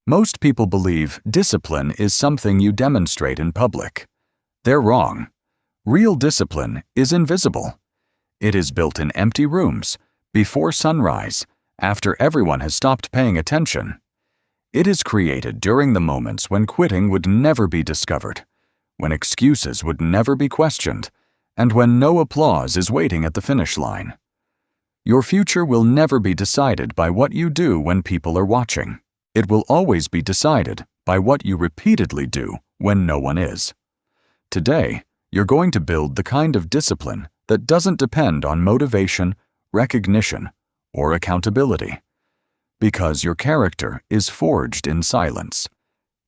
Most people believe discipline is something you demonstrate in public. They're wrong. Real discipline is invisible. It is built in empty rooms, before sunrise, after everyone has stopped paying attention. It is created during the moments when quitting would never be discovered, when excuses would never be questioned, and when no applause is waiting at the finish line. Your future will never be decided by what you do when people are watching. It will always be decided by what you repeatedly do when no one is. Today, you're going to build the kind of discipline that doesn't depend on motivation, recognition, or accountability. Because your character is forged in silence.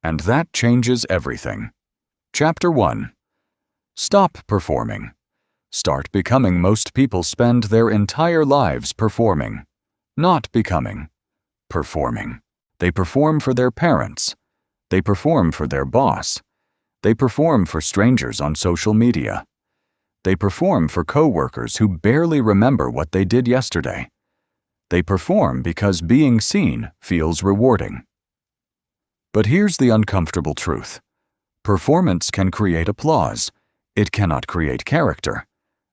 And that changes everything. Chapter 1. Stop performing. Start becoming. Most people spend their entire lives performing, not becoming. Performing. They perform for their parents. They perform for their boss. They perform for strangers on social media. They perform for coworkers who barely remember what they did yesterday. They perform because being seen feels rewarding. But here's the uncomfortable truth. Performance can create applause. It cannot create character.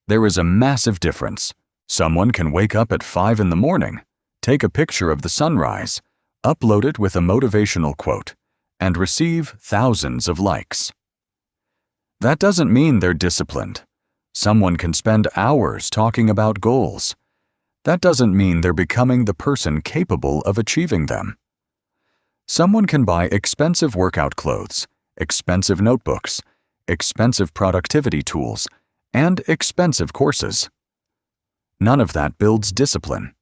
There is a massive difference. Someone can wake up at 5 in the morning, take a picture of the sunrise, upload it with a motivational quote, and receive thousands of likes. That doesn't mean they're disciplined. Someone can spend hours talking about goals. That doesn't mean they're becoming the person capable of achieving them. Someone can buy expensive workout clothes, expensive notebooks, expensive productivity tools, and expensive courses. None of that builds discipline,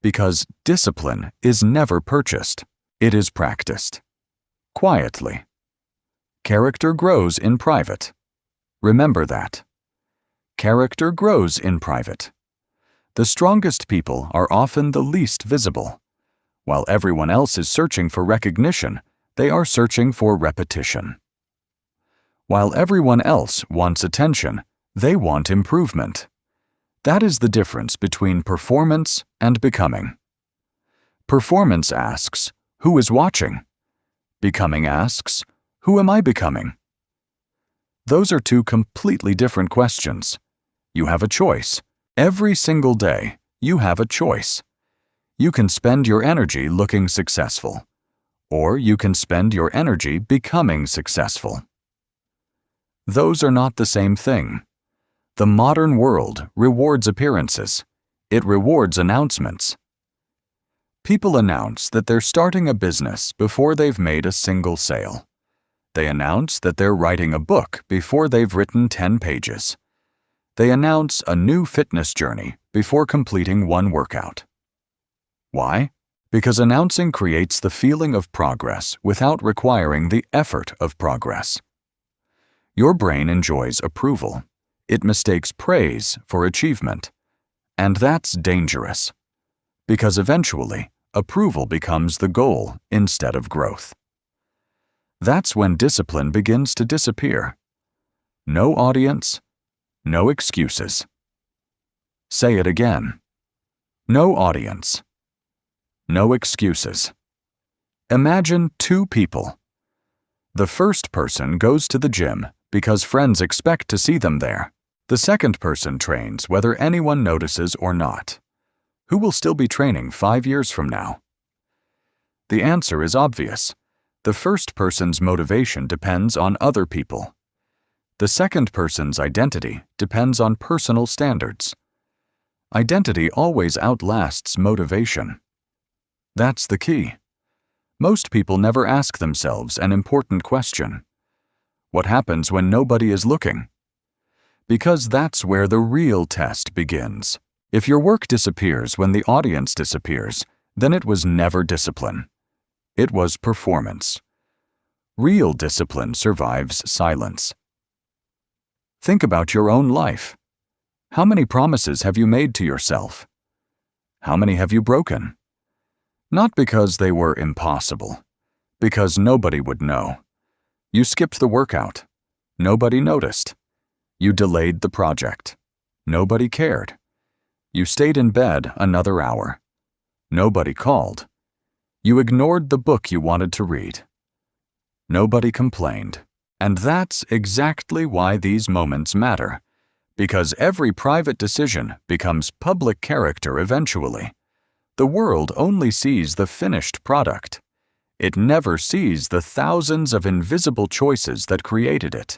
because discipline is never purchased. It is practiced. Quietly. Character grows in private. Remember that. Character grows in private. The strongest people are often the least visible. While everyone else is searching for recognition, they are searching for repetition. While everyone else wants attention, they want improvement. That is the difference between performance and becoming. Performance asks, "Who is watching?" Becoming asks, "Who am I becoming?" Those are two completely different questions. You have a choice. Every single day, you have a choice. You can spend your energy looking successful, or you can spend your energy becoming successful. Those are not the same thing. The modern world rewards appearances. It rewards announcements. People announce that they're starting a business before they've made a single sale. They announce that they're writing a book before they've written 10 pages. They announce a new fitness journey before completing one workout. Why? Because announcing creates the feeling of progress without requiring the effort of progress. Your brain enjoys approval. It mistakes praise for achievement. And that's dangerous. Because eventually, approval becomes the goal instead of growth. That's when discipline begins to disappear. No audience, no excuses. Say it again. No audience. No excuses. Imagine two people. The first person goes to the gym because friends expect to see them there. The second person trains whether anyone notices or not. Who will still be training 5 years from now? The answer is obvious. The first person's motivation depends on other people. The second person's identity depends on personal standards. Identity always outlasts motivation. That's the key. Most people never ask themselves an important question. What happens when nobody is looking? Because that's where the real test begins. If your work disappears when the audience disappears, then it was never discipline. It was performance. Real discipline survives silence. Think about your own life. How many promises have you made to yourself? How many have you broken? Not because they were impossible, because nobody would know. You skipped the workout. Nobody noticed. You delayed the project. Nobody cared. You stayed in bed another hour. Nobody called. You ignored the book you wanted to read. Nobody complained. And that's exactly why these moments matter, because every private decision becomes public character eventually. The world only sees the finished product. It never sees the thousands of invisible choices that created it.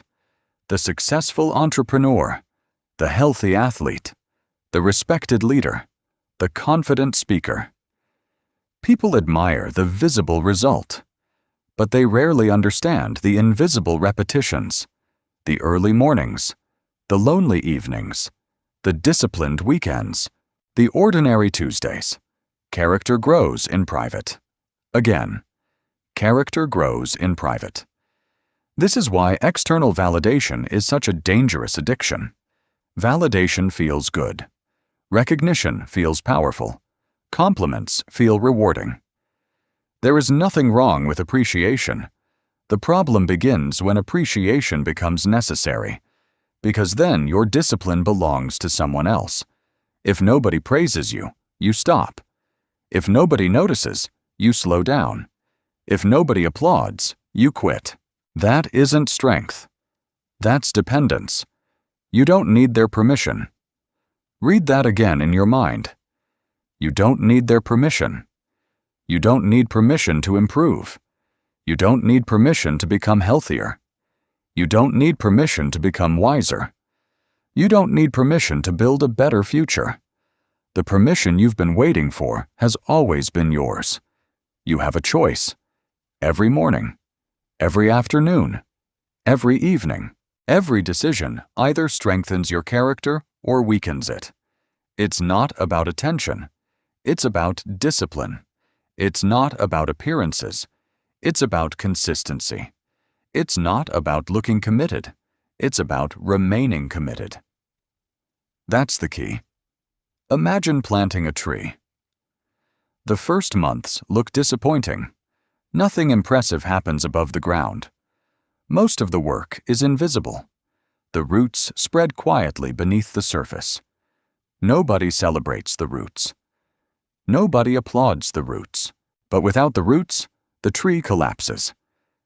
The successful entrepreneur, the healthy athlete, the respected leader, the confident speaker. People admire the visible result, but they rarely understand the invisible repetitions, the early mornings, the lonely evenings, the disciplined weekends, the ordinary Tuesdays. Character grows in private. Again, character grows in private. This is why external validation is such a dangerous addiction. Validation feels good. Recognition feels powerful. Compliments feel rewarding. There is nothing wrong with appreciation. The problem begins when appreciation becomes necessary, because then your discipline belongs to someone else. If nobody praises you, you stop. If nobody notices, you slow down. If nobody applauds, you quit. That isn't strength. That's dependence. You don't need their permission. Read that again in your mind. You don't need their permission. You don't need permission to improve. You don't need permission to become healthier. You don't need permission to become wiser. You don't need permission to build a better future. The permission you've been waiting for has always been yours. You have a choice. Every morning, every afternoon, every evening, every decision either strengthens your character or weakens it. It's not about attention. It's about discipline. It's not about appearances. It's about consistency. It's not about looking committed. It's about remaining committed. That's the key. Imagine planting a tree. The first months look disappointing. Nothing impressive happens above the ground. Most of the work is invisible. The roots spread quietly beneath the surface. Nobody celebrates the roots. Nobody applauds the roots. But without the roots, the tree collapses.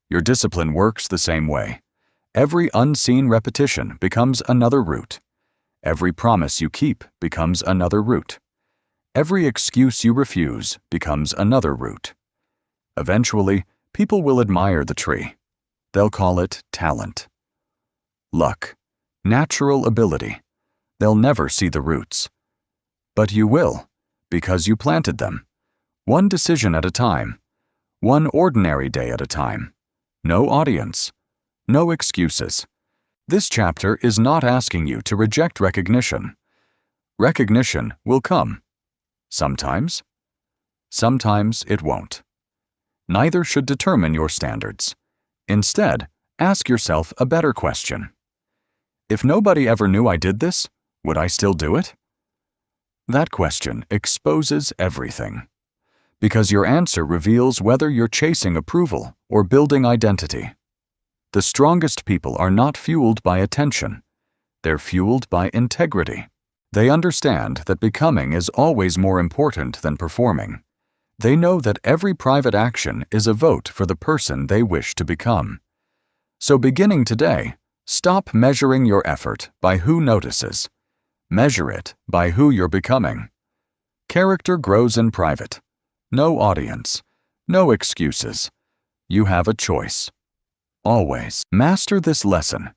Your discipline works the same way. Every unseen repetition becomes another root. Every promise you keep becomes another root. Every excuse you refuse becomes another root. Eventually, people will admire the tree. They'll call it talent, luck, natural ability. They'll never see the roots. But you will, because you planted them. One decision at a time. One ordinary day at a time. No audience. No excuses. This chapter is not asking you to reject recognition. Recognition will come. Sometimes. Sometimes it won't. Neither should determine your standards. Instead, ask yourself a better question. If nobody ever knew I did this, would I still do it? That question exposes everything, because your answer reveals whether you're chasing approval or building identity. The strongest people are not fueled by attention. They're fueled by integrity. They understand that becoming is always more important than performing. They know that every private action is a vote for the person they wish to become. So beginning today, stop measuring your effort by who notices. Measure it by who you're becoming. Character grows in private. No audience. No excuses. You have a choice. Always. Master this lesson,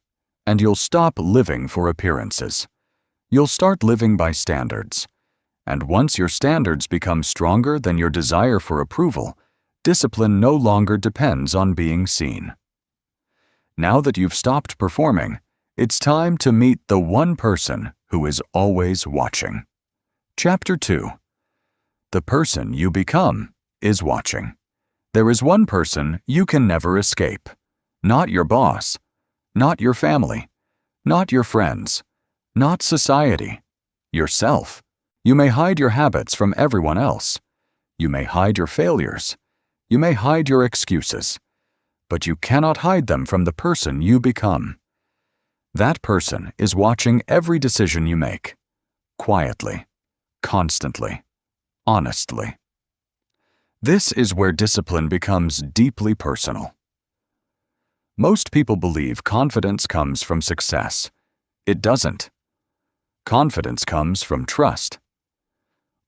and you'll stop living for appearances. You'll start living by standards. And once your standards become stronger than your desire for approval, discipline no longer depends on being seen. Now that you've stopped performing, it's time to meet the one person who is always watching. Chapter 2. The person you become is watching. There is one person you can never escape. Not your boss, not your family, not your friends, not society, yourself. You may hide your habits from everyone else. You may hide your failures. You may hide your excuses. But you cannot hide them from the person you become. That person is watching every decision you make, quietly, constantly, honestly. This is where discipline becomes deeply personal. Most people believe confidence comes from success. It doesn't. Confidence comes from trust.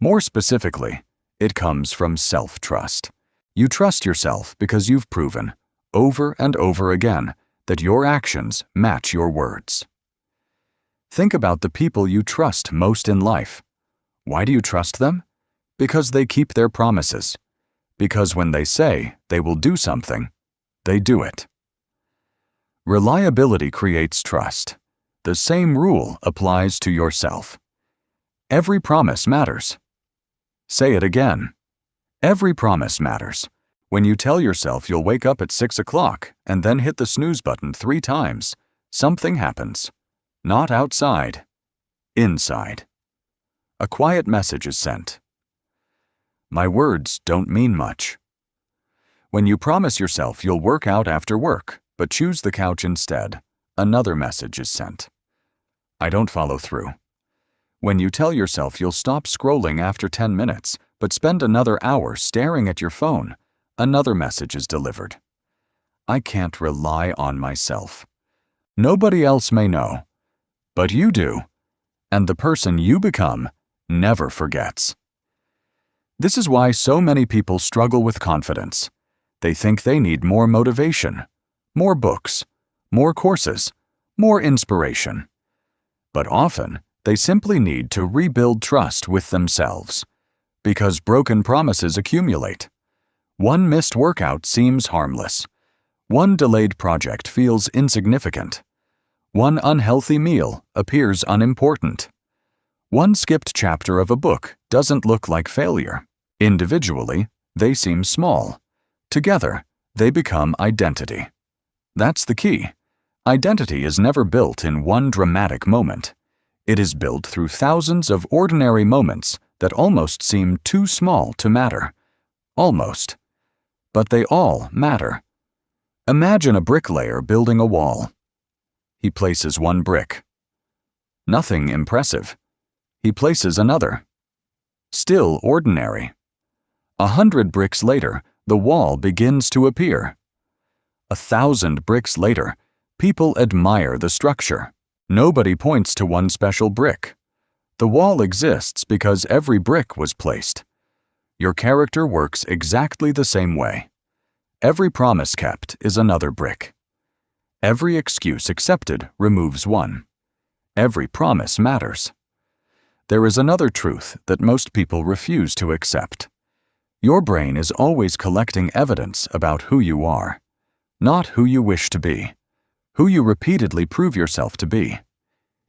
More specifically, it comes from self-trust. You trust yourself because you've proven, over and over again, that your actions match your words. Think about the people you trust most in life. Why do you trust them? Because they keep their promises. Because when they say they will do something, they do it. Reliability creates trust. The same rule applies to yourself. Every promise matters. Say it again. Every promise matters. When you tell yourself you'll wake up at 6 o'clock and then hit the snooze button 3 times, something happens. Not outside. Inside. A quiet message is sent. My words don't mean much. When you promise yourself you'll work out after work, but choose the couch instead, another message is sent. I don't follow through. When you tell yourself you'll stop scrolling after 10 minutes, but spend another hour staring at your phone, another message is delivered. I can't rely on myself. Nobody else may know, but you do, and the person you become never forgets. This is why so many people struggle with confidence. They think they need more motivation, more books, more courses, more inspiration. But often, they simply need to rebuild trust with themselves. Because broken promises accumulate. One missed workout seems harmless. One delayed project feels insignificant. One unhealthy meal appears unimportant. One skipped chapter of a book doesn't look like failure. Individually, they seem small. Together, they become identity. That's the key. Identity is never built in one dramatic moment. It is built through thousands of ordinary moments that almost seem too small to matter. Almost. But they all matter. Imagine a bricklayer building a wall. He places one brick. Nothing impressive. He places another. Still ordinary. 100 bricks later, the wall begins to appear. 1,000 bricks later, people admire the structure. Nobody points to one special brick. The wall exists because every brick was placed. Your character works exactly the same way. Every promise kept is another brick. Every excuse accepted removes one. Every promise matters. There is another truth that most people refuse to accept. Your brain is always collecting evidence about who you are, not who you wish to be, who you repeatedly prove yourself to be.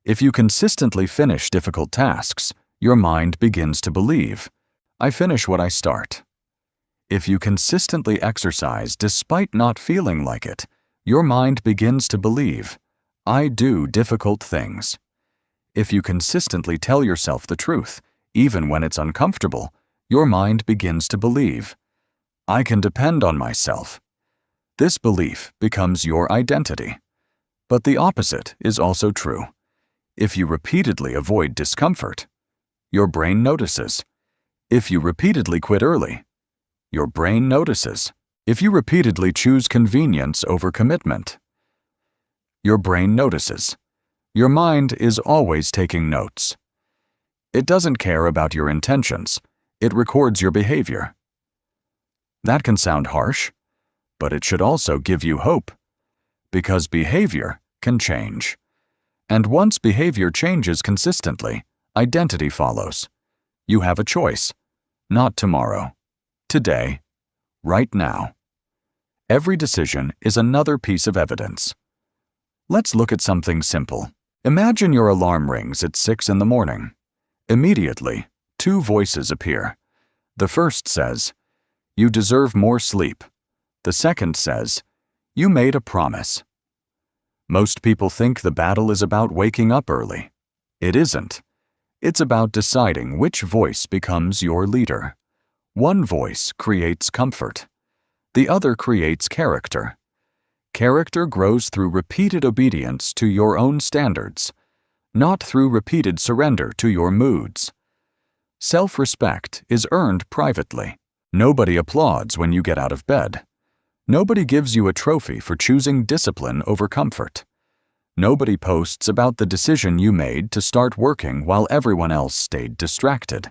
If you consistently finish difficult tasks, your mind begins to believe, I finish what I start. If you consistently exercise despite not feeling like it, your mind begins to believe, I do difficult things. If you consistently tell yourself the truth, even when it's uncomfortable, your mind begins to believe, I can depend on myself. This belief becomes your identity. But the opposite is also true. If you repeatedly avoid discomfort, your brain notices. If you repeatedly quit early, your brain notices. If you repeatedly choose convenience over commitment, your brain notices. Your mind is always taking notes. It doesn't care about your intentions. It records your behavior. That can sound harsh, but it should also give you hope. Because behavior can change. And once behavior changes consistently, identity follows. You have a choice. Not tomorrow. Today. Right now. Every decision is another piece of evidence. Let's look at something simple. Imagine your alarm rings at 6 in the morning. Immediately, 2 voices appear. The first says, you deserve more sleep. The second says, you made a promise. Most people think the battle is about waking up early. It isn't. It's about deciding which voice becomes your leader. One voice creates comfort. The other creates character. Character grows through repeated obedience to your own standards, not through repeated surrender to your moods. Self-respect is earned privately. Nobody applauds when you get out of bed. Nobody gives you a trophy for choosing discipline over comfort. Nobody posts about the decision you made to start working while everyone else stayed distracted.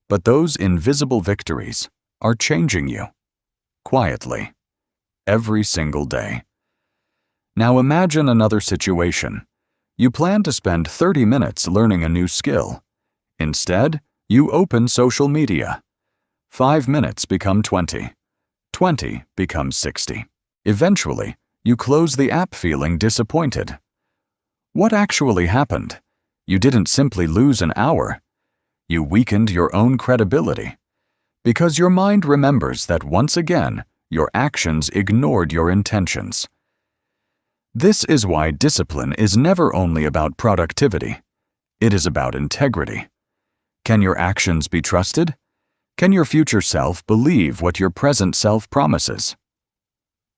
But those invisible victories are changing you, quietly, every single day. Now imagine another situation. You plan to spend 30 minutes learning a new skill. Instead, you open social media. 5 minutes become 20. 20 becomes 60. Eventually, you close the app feeling disappointed. What actually happened? You didn't simply lose an hour. You weakened your own credibility. Because your mind remembers that once again, your actions ignored your intentions. This is why discipline is never only about productivity. It is about integrity. Can your actions be trusted? Can your future self believe what your present self promises?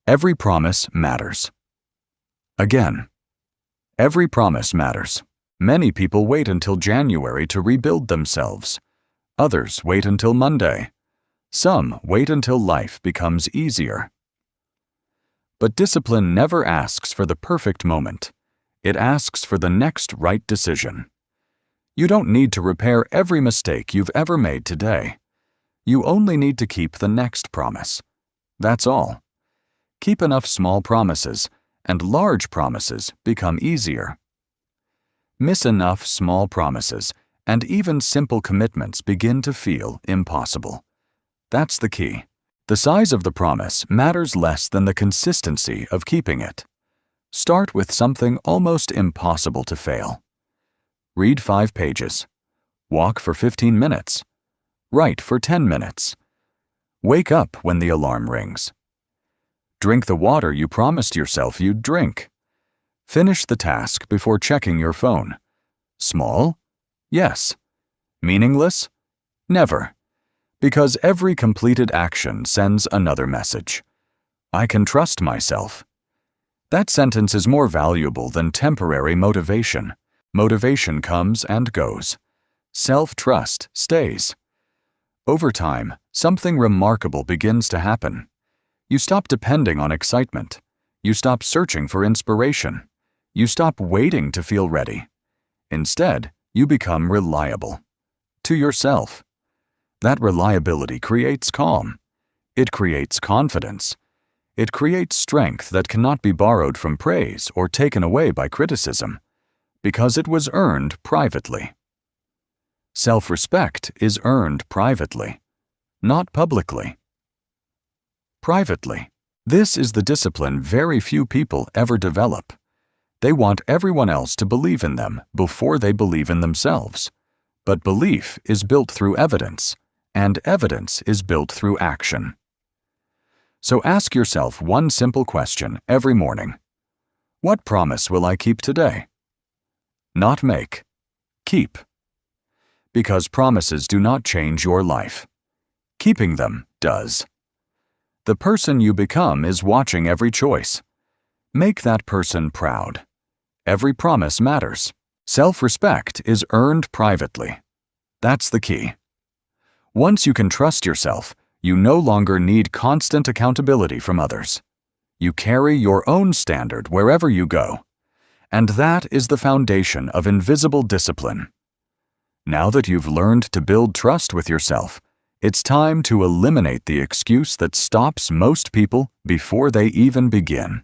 Every promise matters. Again, every promise matters. Many people wait until January to rebuild themselves. Others wait until Monday. Some wait until life becomes easier. But discipline never asks for the perfect moment. It asks for the next right decision. You don't need to repair every mistake you've ever made today. You only need to keep the next promise. That's all. Keep enough small promises, and large promises become easier. Miss enough small promises, and even simple commitments begin to feel impossible. That's the key. The size of the promise matters less than the consistency of keeping it. Start with something almost impossible to fail. Read 5 pages. Walk for 15 minutes. Write for 10 minutes. Wake up when the alarm rings. Drink the water you promised yourself you'd drink. Finish the task before checking your phone. Small? Yes. Meaningless? Never. Because every completed action sends another message. I can trust myself. That sentence is more valuable than temporary motivation. Motivation comes and goes. Self-trust stays. Over time, something remarkable begins to happen. You stop depending on excitement. You stop searching for inspiration. You stop waiting to feel ready. Instead, you become reliable. To yourself. That reliability creates calm. It creates confidence. It creates strength that cannot be borrowed from praise or taken away by criticism, because it was earned privately. Self-respect is earned privately, not publicly. Privately. This is the discipline very few people ever develop. They want everyone else to believe in them before they believe in themselves. But belief is built through evidence, and evidence is built through action. So ask yourself one simple question every morning. What promise will I keep today? Not make. Keep. Because promises do not change your life. Keeping them does. The person you become is watching every choice. Make that person proud. Every promise matters. Self-respect is earned privately. That's the key. Once you can trust yourself, you no longer need constant accountability from others. You carry your own standard wherever you go. And that is the foundation of invisible discipline. Now that you've learned to build trust with yourself, it's time to eliminate the excuse that stops most people before they even begin.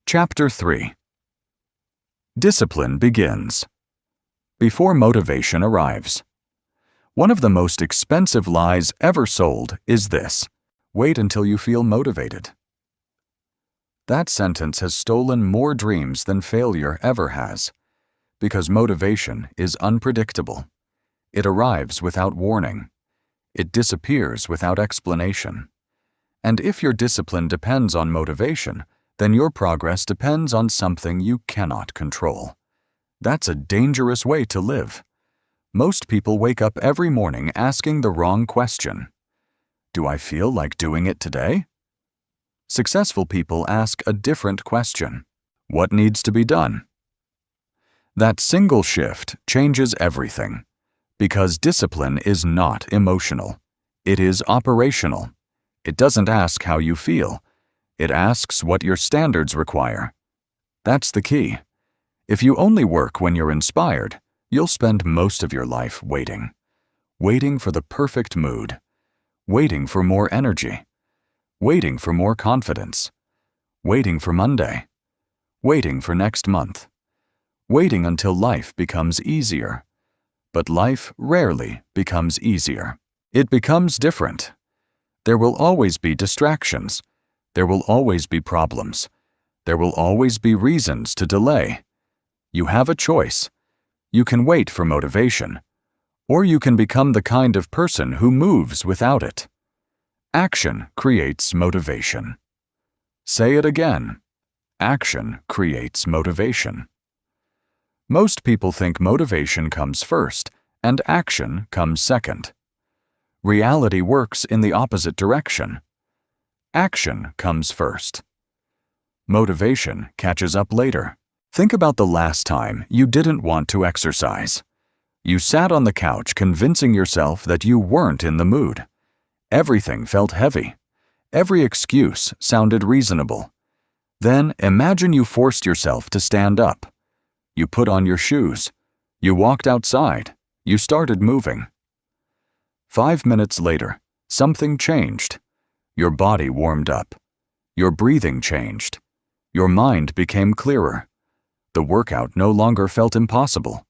Chapter 3. Discipline begins. Before motivation arrives. One of the most expensive lies ever sold is this: wait until you feel motivated. That sentence has stolen more dreams than failure ever has, because motivation is unpredictable. It arrives without warning. It disappears without explanation. And if your discipline depends on motivation, then your progress depends on something you cannot control. That's a dangerous way to live. Most people wake up every morning asking the wrong question. Do I feel like doing it today? Successful people ask a different question. What needs to be done? That single shift changes everything. Because discipline is not emotional. It is operational. It doesn't ask how you feel. It asks what your standards require. That's the key. If you only work when you're inspired, you'll spend most of your life waiting. Waiting for the perfect mood. Waiting for more energy. Waiting for more confidence. Waiting for Monday. Waiting for next month. Waiting until life becomes easier. But life rarely becomes easier. It becomes different. There will always be distractions. There will always be problems. There will always be reasons to delay. You have a choice. You can wait for motivation, or you can become the kind of person who moves without it. Action creates motivation. Say it again. Action creates motivation. Most people think motivation comes first and action comes second. Reality works in the opposite direction. Action comes first. Motivation catches up later. Think about the last time you didn't want to exercise. You sat on the couch convincing yourself that you weren't in the mood. Everything felt heavy. Every excuse sounded reasonable. Then imagine you forced yourself to stand up. You put on your shoes. You walked outside. You started moving. 5 minutes later, something changed. Your body warmed up. Your breathing changed. Your mind became clearer. The workout no longer felt impossible.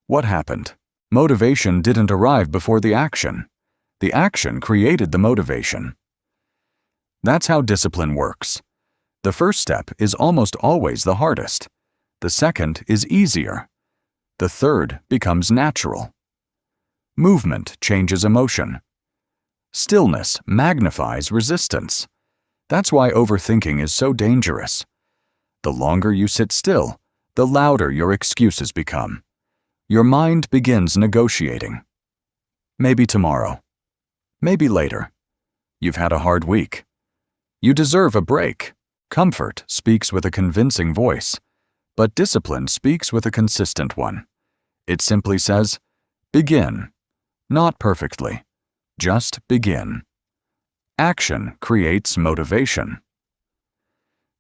What happened? Motivation didn't arrive before the action. The action created the motivation. That's how discipline works. The first step is almost always the hardest. The second is easier. The third becomes natural. Movement changes emotion. Stillness magnifies resistance. That's why overthinking is so dangerous. The longer you sit still, the louder your excuses become. Your mind begins negotiating. Maybe tomorrow. Maybe later. You've had a hard week. You deserve a break. Comfort speaks with a convincing voice, but discipline speaks with a consistent one. It simply says, begin. Not perfectly. Just begin. Action creates motivation.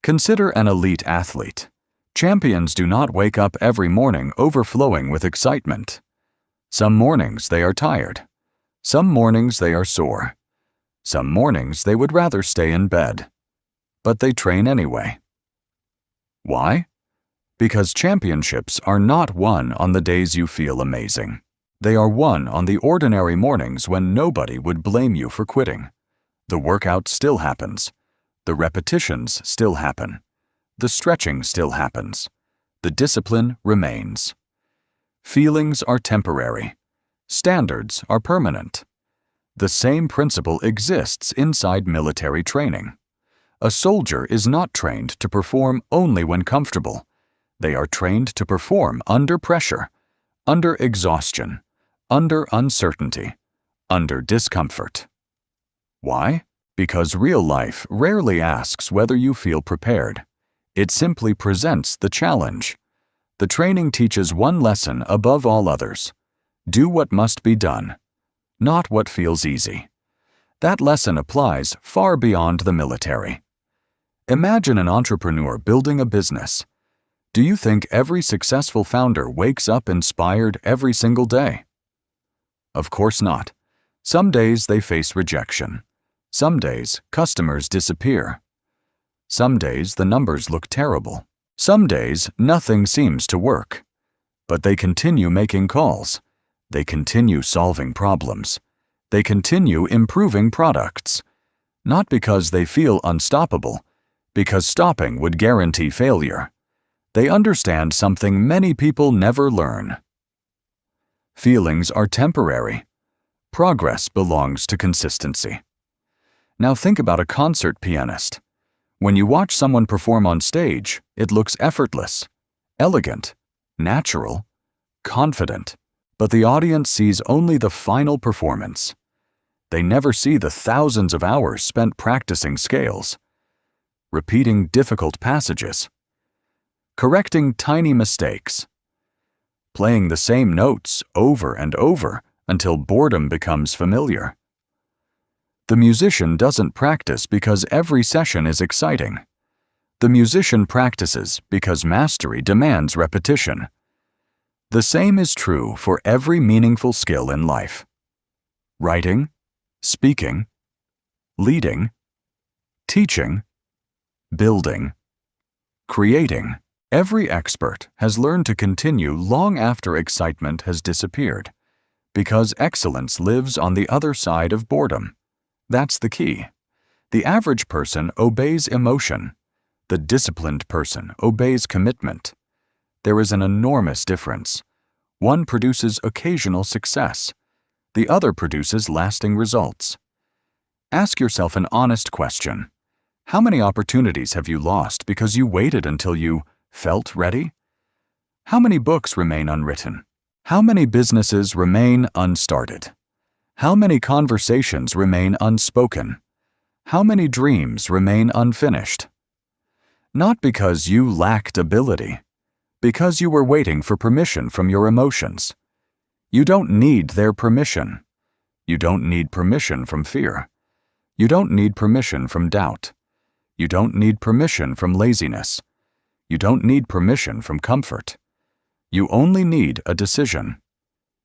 Consider an elite athlete. Champions do not wake up every morning overflowing with excitement. Some mornings they are tired. Some mornings they are sore. Some mornings they would rather stay in bed. But they train anyway. Why? Because championships are not won on the days you feel amazing. They are won on the ordinary mornings when nobody would blame you for quitting. The workout still happens. The repetitions still happen. The stretching still happens. The discipline remains. Feelings are temporary. Standards are permanent. The same principle exists inside military training. A soldier is not trained to perform only when comfortable. They are trained to perform under pressure, under exhaustion, under uncertainty, under discomfort. Why? Because real life rarely asks whether you feel prepared. It simply presents the challenge. The training teaches one lesson above all others. Do what must be done, not what feels easy. That lesson applies far beyond the military. Imagine an entrepreneur building a business. Do you think every successful founder wakes up inspired every single day? Of course not. Some days they face rejection. Some days customers disappear. Some days the numbers look terrible. Some days nothing seems to work. But they continue making calls. They continue solving problems. They continue improving products. Not because they feel unstoppable, because stopping would guarantee failure. They understand something many people never learn. Feelings are temporary. Progress belongs to consistency. Now think about a concert pianist. When you watch someone perform on stage, it looks effortless, elegant, natural, confident, but the audience sees only the final performance. They never see the thousands of hours spent practicing scales, repeating difficult passages, correcting tiny mistakes, playing the same notes over and over until boredom becomes familiar. The musician doesn't practice because every session is exciting. The musician practices because mastery demands repetition. The same is true for every meaningful skill in life. Writing, speaking, leading, teaching, building, creating. Every expert has learned to continue long after excitement has disappeared, because excellence lives on the other side of boredom. That's the key. The average person obeys emotion. The disciplined person obeys commitment. There is an enormous difference. One produces occasional success. The other produces lasting results. Ask yourself an honest question. How many opportunities have you lost because you waited until you felt ready? How many books remain unwritten? How many businesses remain unstarted? How many conversations remain unspoken? How many dreams remain unfinished? Not because you lacked ability, because you were waiting for permission from your emotions. You don't need their permission. You don't need permission from fear. You don't need permission from doubt. You don't need permission from laziness. You don't need permission from comfort. You only need a decision.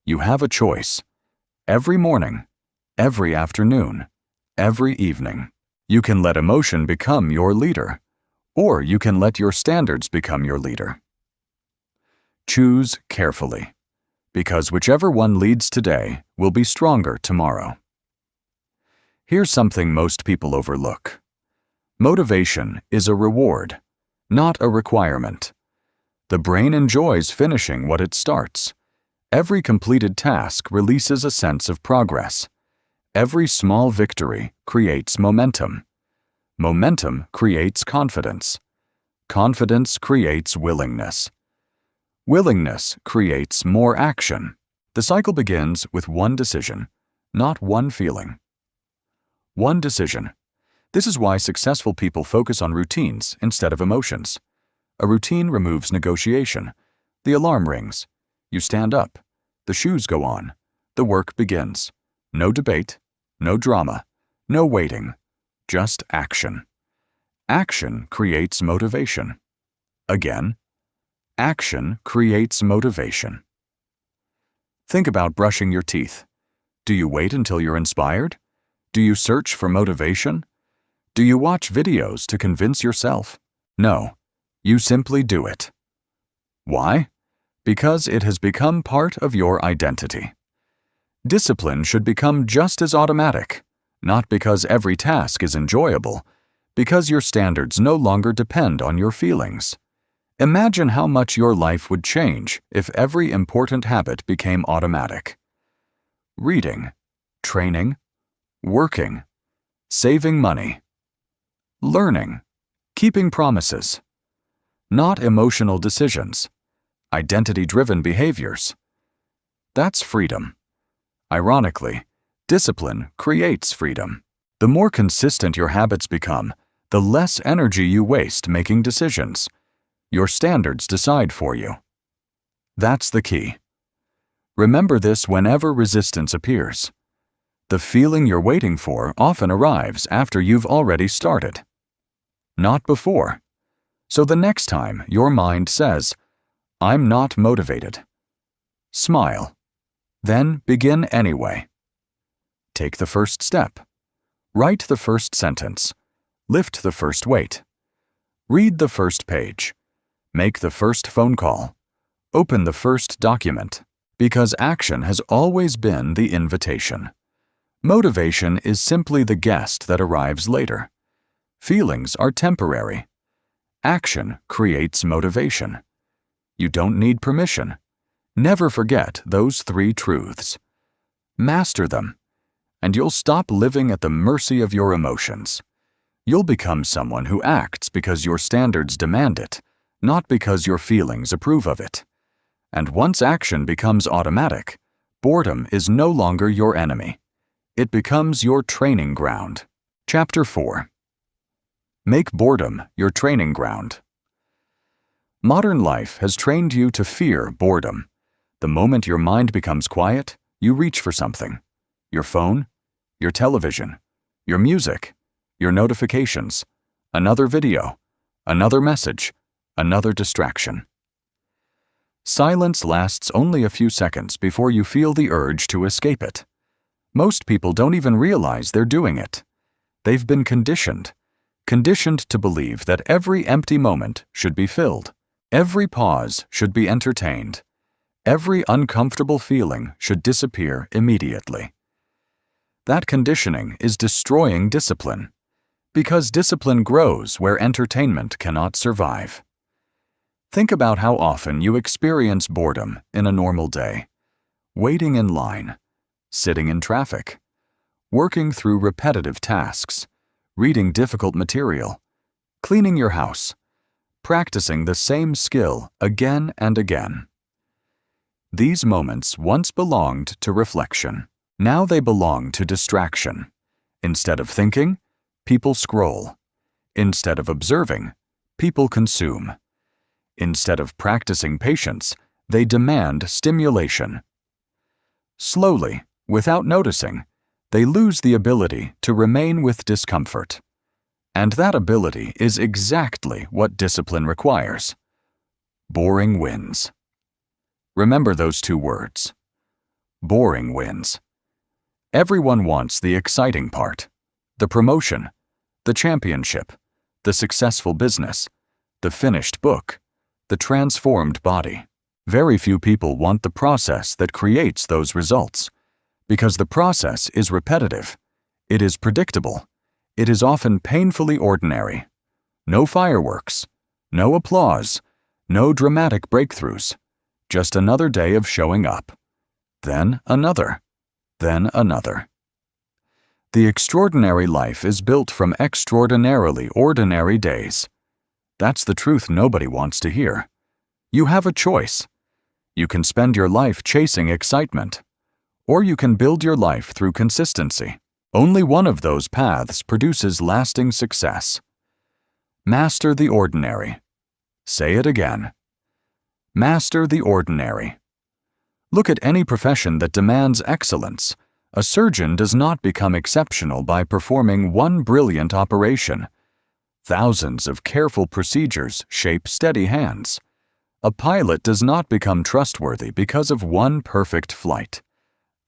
You have a choice. Every morning, every afternoon, every evening. You can let emotion become your leader, or you can let your standards become your leader. Choose carefully, because whichever one leads today will be stronger tomorrow. Here's something most people overlook. Motivation is a reward, not a requirement. The brain enjoys finishing what it starts. Every completed task releases a sense of progress. Every small victory creates momentum. Momentum creates confidence. Confidence creates willingness. Willingness creates more action. The cycle begins with one decision, not one feeling. One decision. This is why successful people focus on routines instead of emotions. A routine removes negotiation. The alarm rings. You stand up. The shoes go on. The work begins. No debate, no drama, no waiting, just action. Action creates motivation. Again, action creates motivation. Think about brushing your teeth. Do you wait until you're inspired? Do you search for motivation? Do you watch videos to convince yourself? No, you simply do it. Why? Because it has become part of your identity. Discipline should become just as automatic, not because every task is enjoyable, because your standards no longer depend on your feelings. Imagine how much your life would change if every important habit became automatic. Reading, training, working, saving money, learning, keeping promises. Not emotional decisions. Identity-driven behaviors. That's freedom. Ironically, discipline creates freedom. The more consistent your habits become, the less energy you waste making decisions. Your standards decide for you. That's the key. Remember this whenever resistance appears. The feeling you're waiting for often arrives after you've already started. Not before. So the next time your mind says, "I'm not motivated," smile. Then begin anyway. Take the first step. Write the first sentence. Lift the first weight. Read the first page. Make the first phone call. Open the first document. Because action has always been the invitation. Motivation is simply the guest that arrives later. Feelings are temporary. Action creates motivation. You don't need permission. Never forget those 3 truths. Master them, and you'll stop living at the mercy of your emotions. You'll become someone who acts because your standards demand it, not because your feelings approve of it. And once action becomes automatic, boredom is no longer your enemy. It becomes your training ground. Chapter 4. Make boredom your training ground. Modern life has trained you to fear boredom. The moment your mind becomes quiet, you reach for something. Your phone, your television, your music, your notifications, another video, another message, another distraction. Silence lasts only a few seconds before you feel the urge to escape it. Most people don't even realize they're doing it. They've been conditioned to believe that every empty moment should be filled. Every pause should be entertained. Every uncomfortable feeling should disappear immediately. That conditioning is destroying discipline, because discipline grows where entertainment cannot survive. Think about how often you experience boredom in a normal day. Waiting in line, sitting in traffic, working through repetitive tasks, reading difficult material, cleaning your house, practicing the same skill again and again. These moments once belonged to reflection. Now they belong to distraction. Instead of thinking, people scroll. Instead of observing, people consume. Instead of practicing patience, they demand stimulation. Slowly, without noticing, they lose the ability to remain with discomfort. And that ability is exactly what discipline requires. Boring wins. Remember those two words. Boring wins. Everyone wants the exciting part, the promotion, the championship, the successful business, the finished book, the transformed body. Very few people want the process that creates those results, because the process is repetitive, it is predictable, it is often painfully ordinary. No fireworks, no applause, no dramatic breakthroughs, just another day of showing up. Then another. Then another. The extraordinary life is built from extraordinarily ordinary days. That's the truth nobody wants to hear. You have a choice. You can spend your life chasing excitement, or you can build your life through consistency. Only one of those paths produces lasting success. Master the ordinary. Say it again. Master the ordinary. Look at any profession that demands excellence. A surgeon does not become exceptional by performing one brilliant operation. Thousands of careful procedures shape steady hands. A pilot does not become trustworthy because of one perfect flight.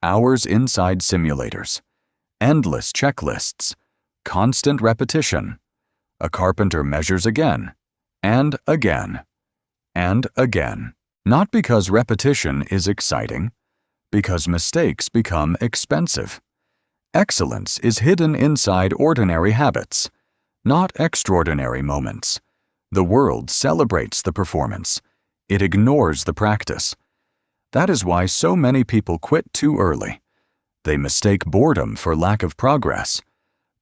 Hours inside simulators, endless checklists, constant repetition. A carpenter measures again, and again, and again. Not because repetition is exciting, because mistakes become expensive. Excellence is hidden inside ordinary habits, not extraordinary moments. The world celebrates the performance. It ignores the practice. That is why so many people quit too early. They mistake boredom for lack of progress.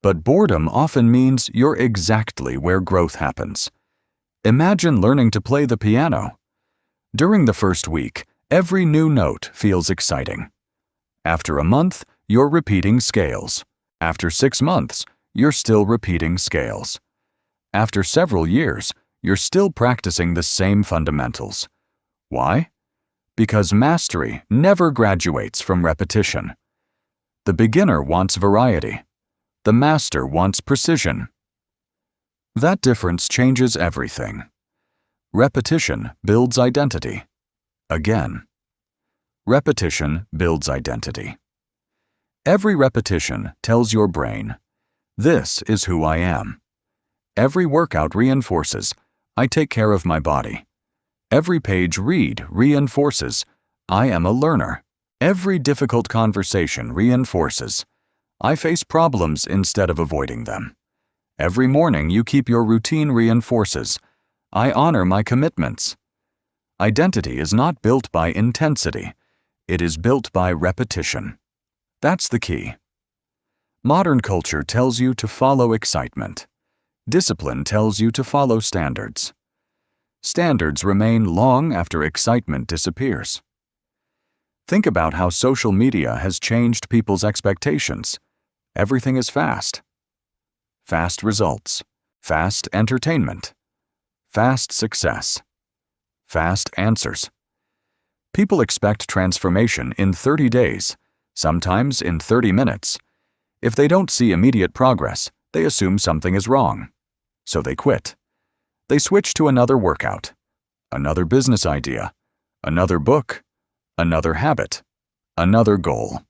But boredom often means you're exactly where growth happens. Imagine learning to play the piano. During the first week, every new note feels exciting. After a month, you're repeating scales. After 6 months, you're still repeating scales. After several years, you're still practicing the same fundamentals. Why? Because mastery never graduates from repetition. The beginner wants variety. The master wants precision. That difference changes everything. Repetition builds identity. Again. Repetition builds identity. Every repetition tells your brain, "This is who I am." Every workout reinforces, "I take care of my body." Every page read reinforces, "I am a learner." Every difficult conversation reinforces, "I face problems instead of avoiding them." Every morning you keep your routine reinforces, "I honor my commitments." Identity is not built by intensity. It is built by repetition. That's the key. Modern culture tells you to follow excitement. Discipline tells you to follow standards. Standards remain long after excitement disappears. Think about how social media has changed people's expectations. Everything is fast. Fast results. Fast entertainment. Fast success. Fast answers. People expect transformation in 30 days, sometimes in 30 minutes. If they don't see immediate progress, they assume something is wrong. So they quit. They switch to another workout, another business idea, another book, another habit, another goal.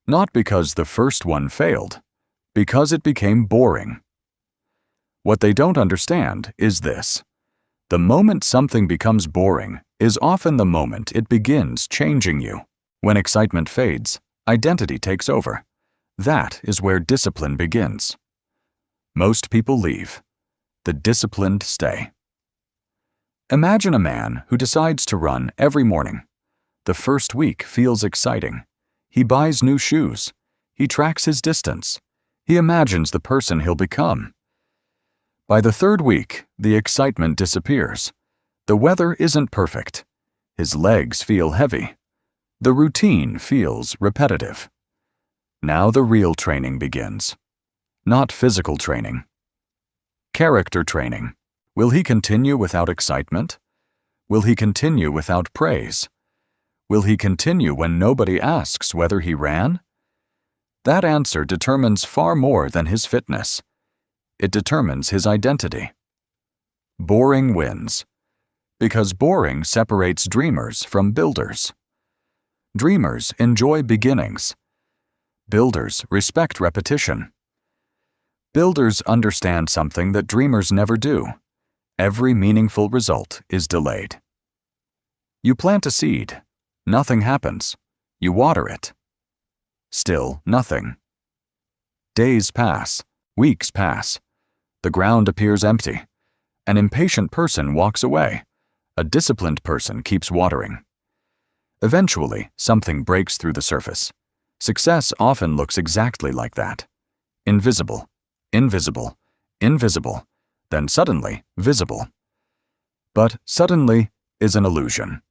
Not because the first one failed, because it became boring. What they don't understand is this: the moment something becomes boring is often the moment it begins changing you. When excitement fades, identity takes over. That is where discipline begins. Most people leave. The disciplined stay. Imagine a man who decides to run every morning. The first week feels exciting. He buys new shoes. He tracks his distance. He imagines the person he'll become. By the third week, the excitement disappears. The weather isn't perfect. His legs feel heavy. The routine feels repetitive. Now the real training begins. Not physical training. Character training. Will he continue without excitement? Will he continue without praise? Will he continue when nobody asks whether he ran? That answer determines far more than his fitness. It determines his identity. Boring wins, because boring separates dreamers from builders. Dreamers enjoy beginnings. Builders respect repetition. Builders understand something that dreamers never do. Every meaningful result is delayed. You plant a seed. Nothing happens. You water it. Still nothing. Days pass. Weeks pass. The ground appears empty. An impatient person walks away. A disciplined person keeps watering. Eventually, something breaks through the surface. Success often looks exactly like that. Invisible, invisible, invisible, then suddenly visible. But suddenly is an illusion.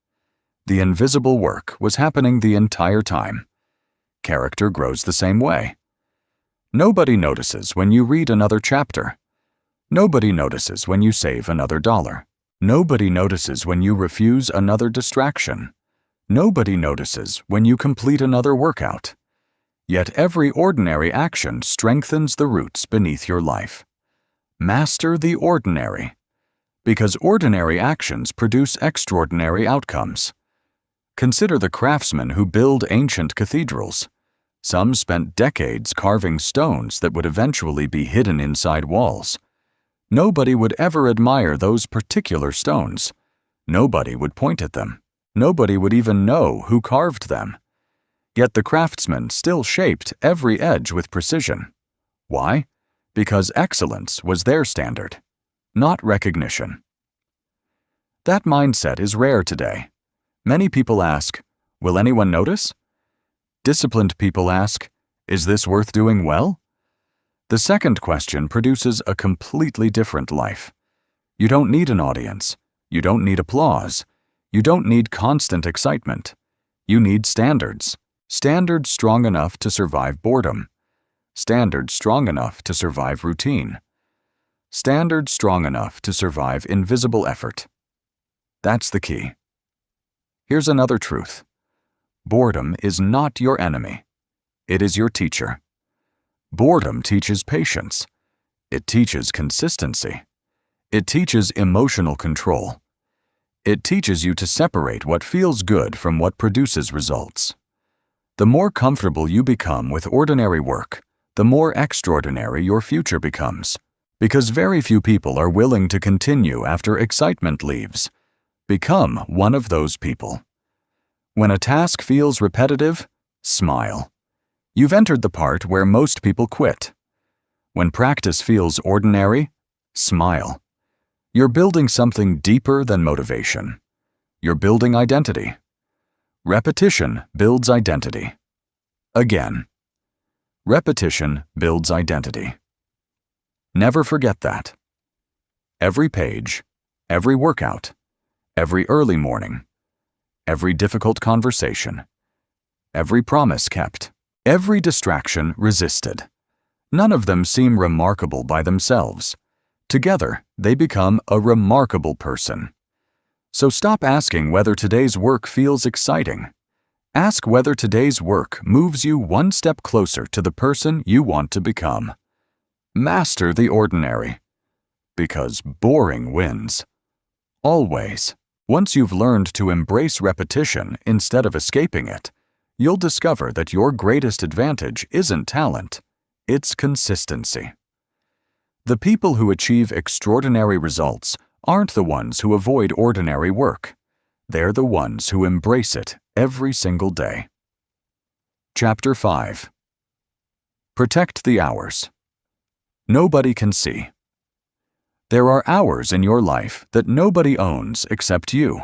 The invisible work was happening the entire time. Character grows the same way. Nobody notices when you read another chapter. Nobody notices when you save another dollar. Nobody notices when you refuse another distraction. Nobody notices when you complete another workout. Yet every ordinary action strengthens the roots beneath your life. Master the ordinary, because ordinary actions produce extraordinary outcomes. Consider the craftsmen who build ancient cathedrals. Some spent decades carving stones that would eventually be hidden inside walls. Nobody would ever admire those particular stones. Nobody would point at them. Nobody would even know who carved them. Yet the craftsmen still shaped every edge with precision. Why? Because excellence was their standard, not recognition. That mindset is rare today. Many people ask, will anyone notice? Disciplined people ask, is this worth doing well? The second question produces a completely different life. You don't need an audience. You don't need applause. You don't need constant excitement. You need standards. Standards strong enough to survive boredom. Standards strong enough to survive routine. Standards strong enough to survive invisible effort. That's the key. Here's another truth. Boredom is not your enemy. It is your teacher. Boredom teaches patience. It teaches consistency. It teaches emotional control. It teaches you to separate what feels good from what produces results. The more comfortable you become with ordinary work, the more extraordinary your future becomes. Because very few people are willing to continue after excitement leaves. Become one of those people. When a task feels repetitive, smile. You've entered the part where most people quit. When practice feels ordinary, smile. You're building something deeper than motivation. You're building identity. Repetition builds identity. Again. Repetition builds identity. Never forget that. Every page, every workout, every early morning, every difficult conversation, every promise kept, every distraction resisted. None of them seem remarkable by themselves. Together, they become a remarkable person. So stop asking whether today's work feels exciting. Ask whether today's work moves you one step closer to the person you want to become. Master the ordinary, because boring wins. Always. Once you've learned to embrace repetition instead of escaping it, you'll discover that your greatest advantage isn't talent, it's consistency. The people who achieve extraordinary results aren't the ones who avoid ordinary work. They're the ones who embrace it every single day. Chapter 5. Protect the hours. Nobody can see. There are hours in your life that nobody owns except you.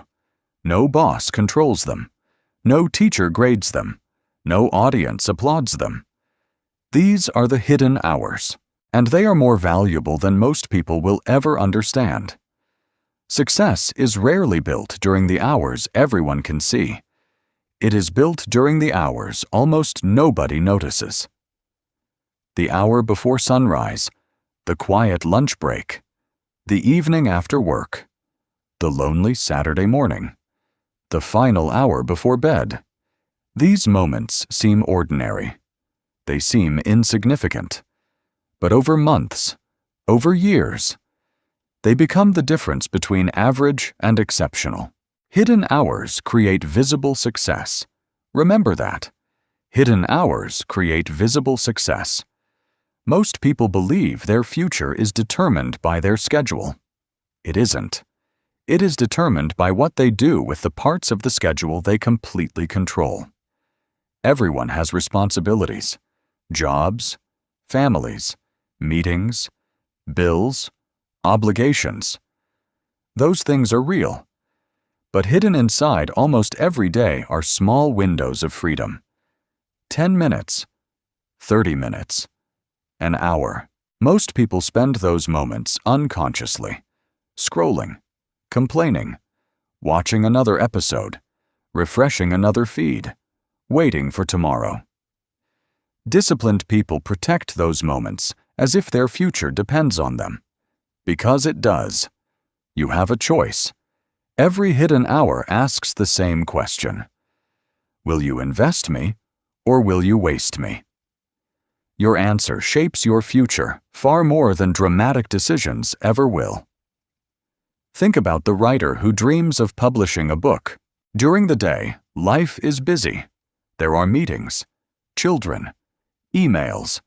No boss controls them. No teacher grades them. No audience applauds them. These are the hidden hours, and they are more valuable than most people will ever understand. Success is rarely built during the hours everyone can see. It is built during the hours almost nobody notices. The hour before sunrise, the quiet lunch break, the evening after work, the lonely Saturday morning, the final hour before bed. These moments seem ordinary. They seem insignificant. But over months, over years, they become the difference between average and exceptional. Hidden hours create visible success. Remember that. Hidden hours create visible success. Most people believe their future is determined by their schedule. It isn't. It is determined by what they do with the parts of the schedule they completely control. Everyone has responsibilities, jobs, families, meetings, bills, obligations. Those things are real. But hidden inside almost every day are small windows of freedom. 10 minutes, 30 minutes, an hour. Most people spend those moments unconsciously, scrolling, complaining, watching another episode, refreshing another feed, waiting for tomorrow. Disciplined people protect those moments as if their future depends on them. Because it does. You have a choice. Every hidden hour asks the same question. Will you invest me, or will you waste me? Your answer shapes your future far more than dramatic decisions ever will. Think about the writer who dreams of publishing a book. During the day, life is busy. There are meetings, children, emails,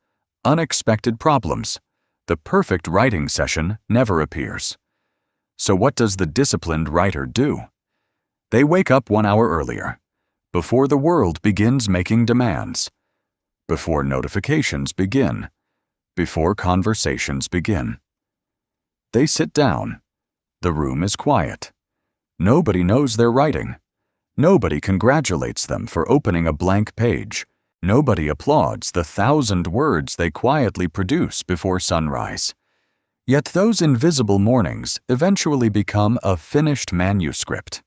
unexpected problems. The perfect writing session never appears. So what does the disciplined writer do? They wake up 1 hour earlier, before the world begins making demands, before notifications begin, before conversations begin. They sit down. The room is quiet. Nobody knows they're writing. Nobody congratulates them for opening a blank page. Nobody applauds the 1,000 words they quietly produce before sunrise. Yet those invisible mornings eventually become a finished manuscript.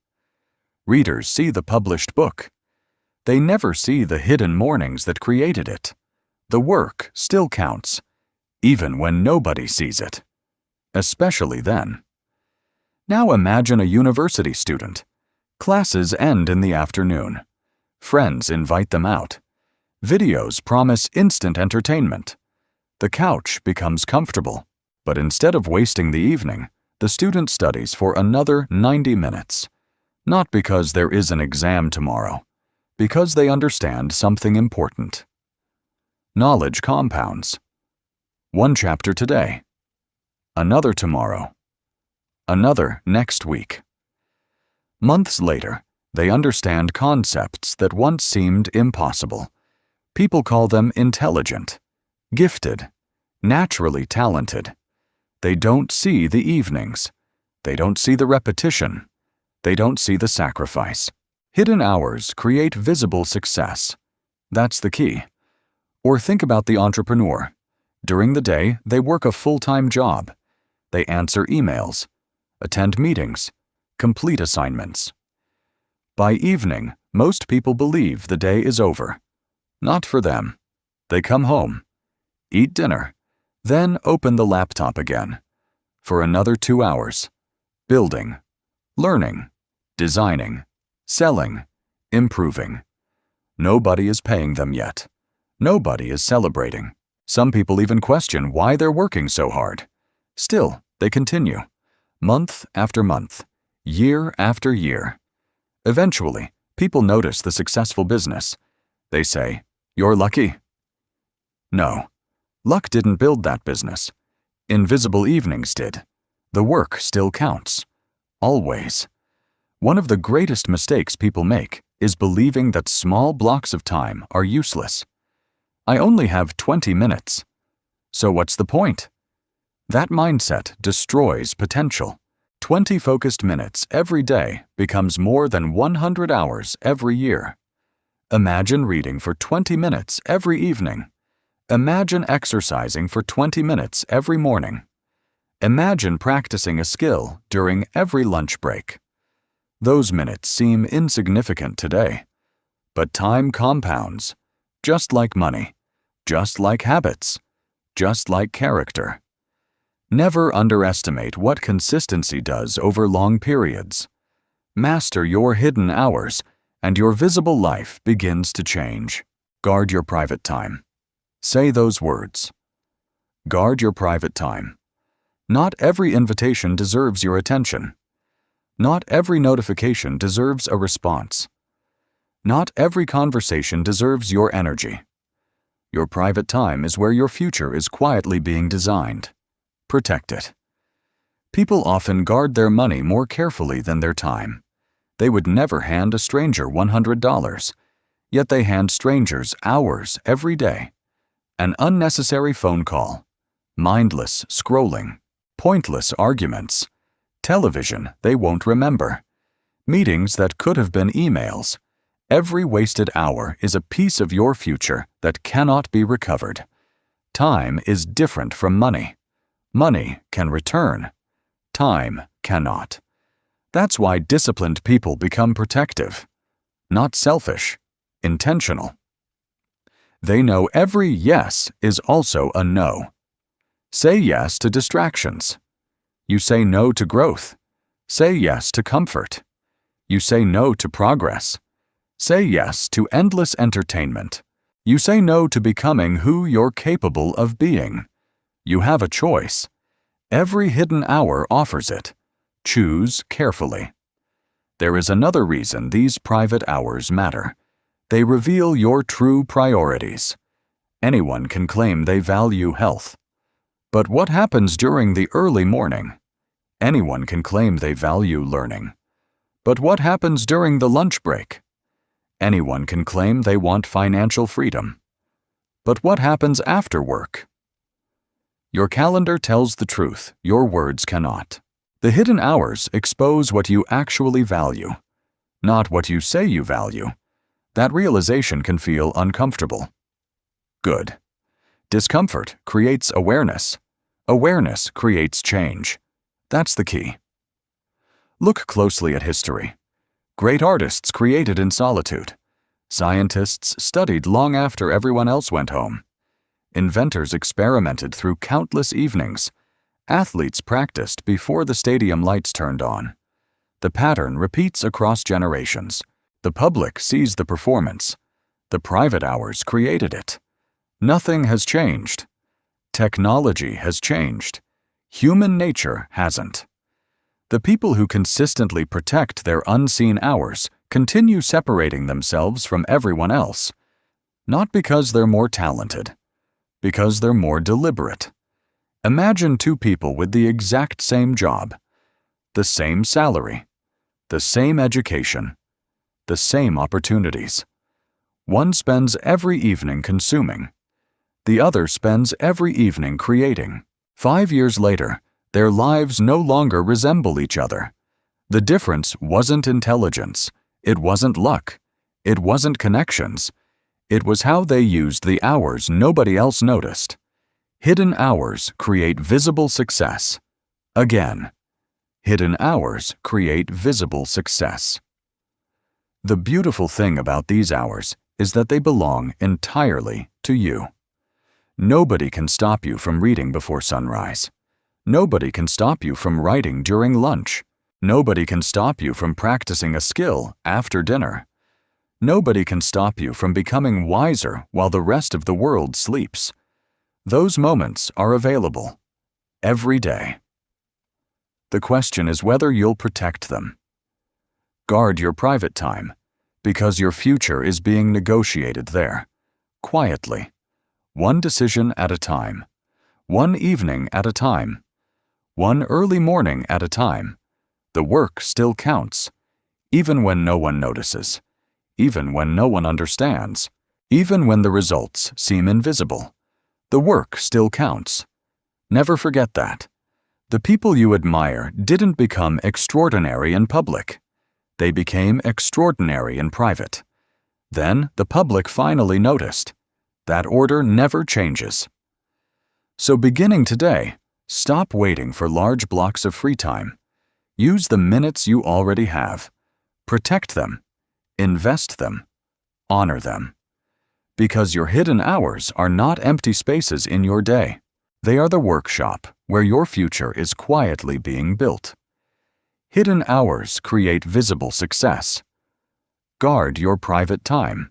Readers see the published book. They never see the hidden mornings that created it. The work still counts, even when nobody sees it. Especially then. Now imagine a university student. Classes end in the afternoon. Friends invite them out. Videos promise instant entertainment. The couch becomes comfortable, but instead of wasting the evening, the student studies for another 90 minutes. Not because there is an exam tomorrow, because they understand something important. Knowledge compounds. One chapter today, another tomorrow, another next week. Months later, they understand concepts that once seemed impossible. People call them intelligent, gifted, naturally talented. They don't see the evenings. They don't see the repetition. They don't see the sacrifice. Hidden hours create visible success. That's the key. Or think about the entrepreneur. During the day, they work a full-time job. They answer emails, attend meetings, complete assignments. By evening, most people believe the day is over. Not for them. They come home, eat dinner, then open the laptop again for another 2 hours, building, learning, designing, selling, improving. Nobody is paying them yet. Nobody is celebrating. Some people even question why they're working so hard. Still, they continue, month after month, year after year. Eventually, people notice the successful business. They say, "You're lucky." No, luck didn't build that business. Invisible evenings did. The work still counts. Always. One of the greatest mistakes people make is believing that small blocks of time are useless. I only have 20 minutes. So what's the point? That mindset destroys potential. 20 focused minutes every day becomes more than 100 hours every year. Imagine reading for 20 minutes every evening. Imagine exercising for 20 minutes every morning. Imagine practicing a skill during every lunch break. Those minutes seem insignificant today, but time compounds, just like money, just like habits, just like character. Never underestimate what consistency does over long periods. Master your hidden hours, and your visible life begins to change. Guard your private time. Say those words. Guard your private time. Not every invitation deserves your attention. Not every notification deserves a response. Not every conversation deserves your energy. Your private time is where your future is quietly being designed. Protect it. People often guard their money more carefully than their time. They would never hand a stranger $100, yet they hand strangers hours every day. An unnecessary phone call, mindless scrolling, pointless arguments, television they won't remember, meetings that could have been emails. Every wasted hour is a piece of your future that cannot be recovered. Time is different from money. Money can return. Time cannot. That's why disciplined people become protective, not selfish, intentional. They know every yes is also a no. Say yes to distractions. You say no to growth. Say yes to comfort. You say no to progress. Say yes to endless entertainment. You say no to becoming who you're capable of being. You have a choice. Every hidden hour offers it. Choose carefully. There is another reason these private hours matter. They reveal your true priorities. Anyone can claim they value health. But what happens during the early morning? Anyone can claim they value learning. But what happens during the lunch break? Anyone can claim they want financial freedom. But what happens after work? Your calendar tells the truth, your words cannot. The hidden hours expose what you actually value, not what you say you value. That realization can feel uncomfortable. Good. Discomfort creates awareness. Awareness creates change. That's the key. Look closely at history. Great artists created in solitude. Scientists studied long after everyone else went home. Inventors experimented through countless evenings. Athletes practiced before the stadium lights turned on. The pattern repeats across generations. The public sees the performance. The private hours created it. Nothing has changed. Technology has changed. Human nature hasn't. The people who consistently protect their unseen hours continue separating themselves from everyone else. Not because they're more talented, because they're more deliberate. Imagine two people with the exact same job, the same salary, the same education, the same opportunities. One spends every evening consuming. The other spends every evening creating. 5 years later, their lives no longer resemble each other. The difference wasn't intelligence. It wasn't luck. It wasn't connections. It was how they used the hours nobody else noticed. Hidden hours create visible success. Again, hidden hours create visible success. The beautiful thing about these hours is that they belong entirely to you. Nobody can stop you from reading before sunrise. Nobody can stop you from writing during lunch. Nobody can stop you from practicing a skill after dinner. Nobody can stop you from becoming wiser while the rest of the world sleeps. Those moments are available every day. The question is whether you'll protect them. Guard your private time, because your future is being negotiated there, quietly, one decision at a time, one evening at a time, one early morning at a time. The work still counts, even when no one notices, even when no one understands, even when the results seem invisible. The work still counts. Never forget that. The people you admire didn't become extraordinary in public. They became extraordinary in private. Then the public finally noticed. That order never changes. So beginning today, stop waiting for large blocks of free time. Use the minutes you already have. Protect them. Invest them. Honor them. Because your hidden hours are not empty spaces in your day. They are the workshop where your future is quietly being built. Hidden hours create visible success. Guard your private time.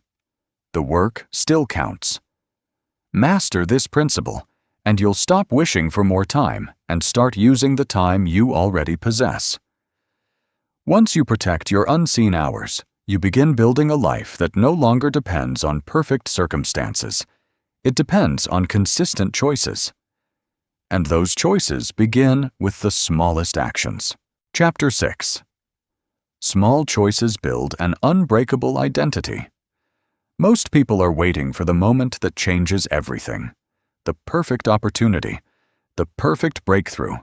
The work still counts. Master this principle, and you'll stop wishing for more time and start using the time you already possess. Once you protect your unseen hours, you begin building a life that no longer depends on perfect circumstances. It depends on consistent choices. And those choices begin with the smallest actions. Chapter 6. Small choices build an unbreakable identity. Most people are waiting for the moment that changes everything. The perfect opportunity, the perfect breakthrough,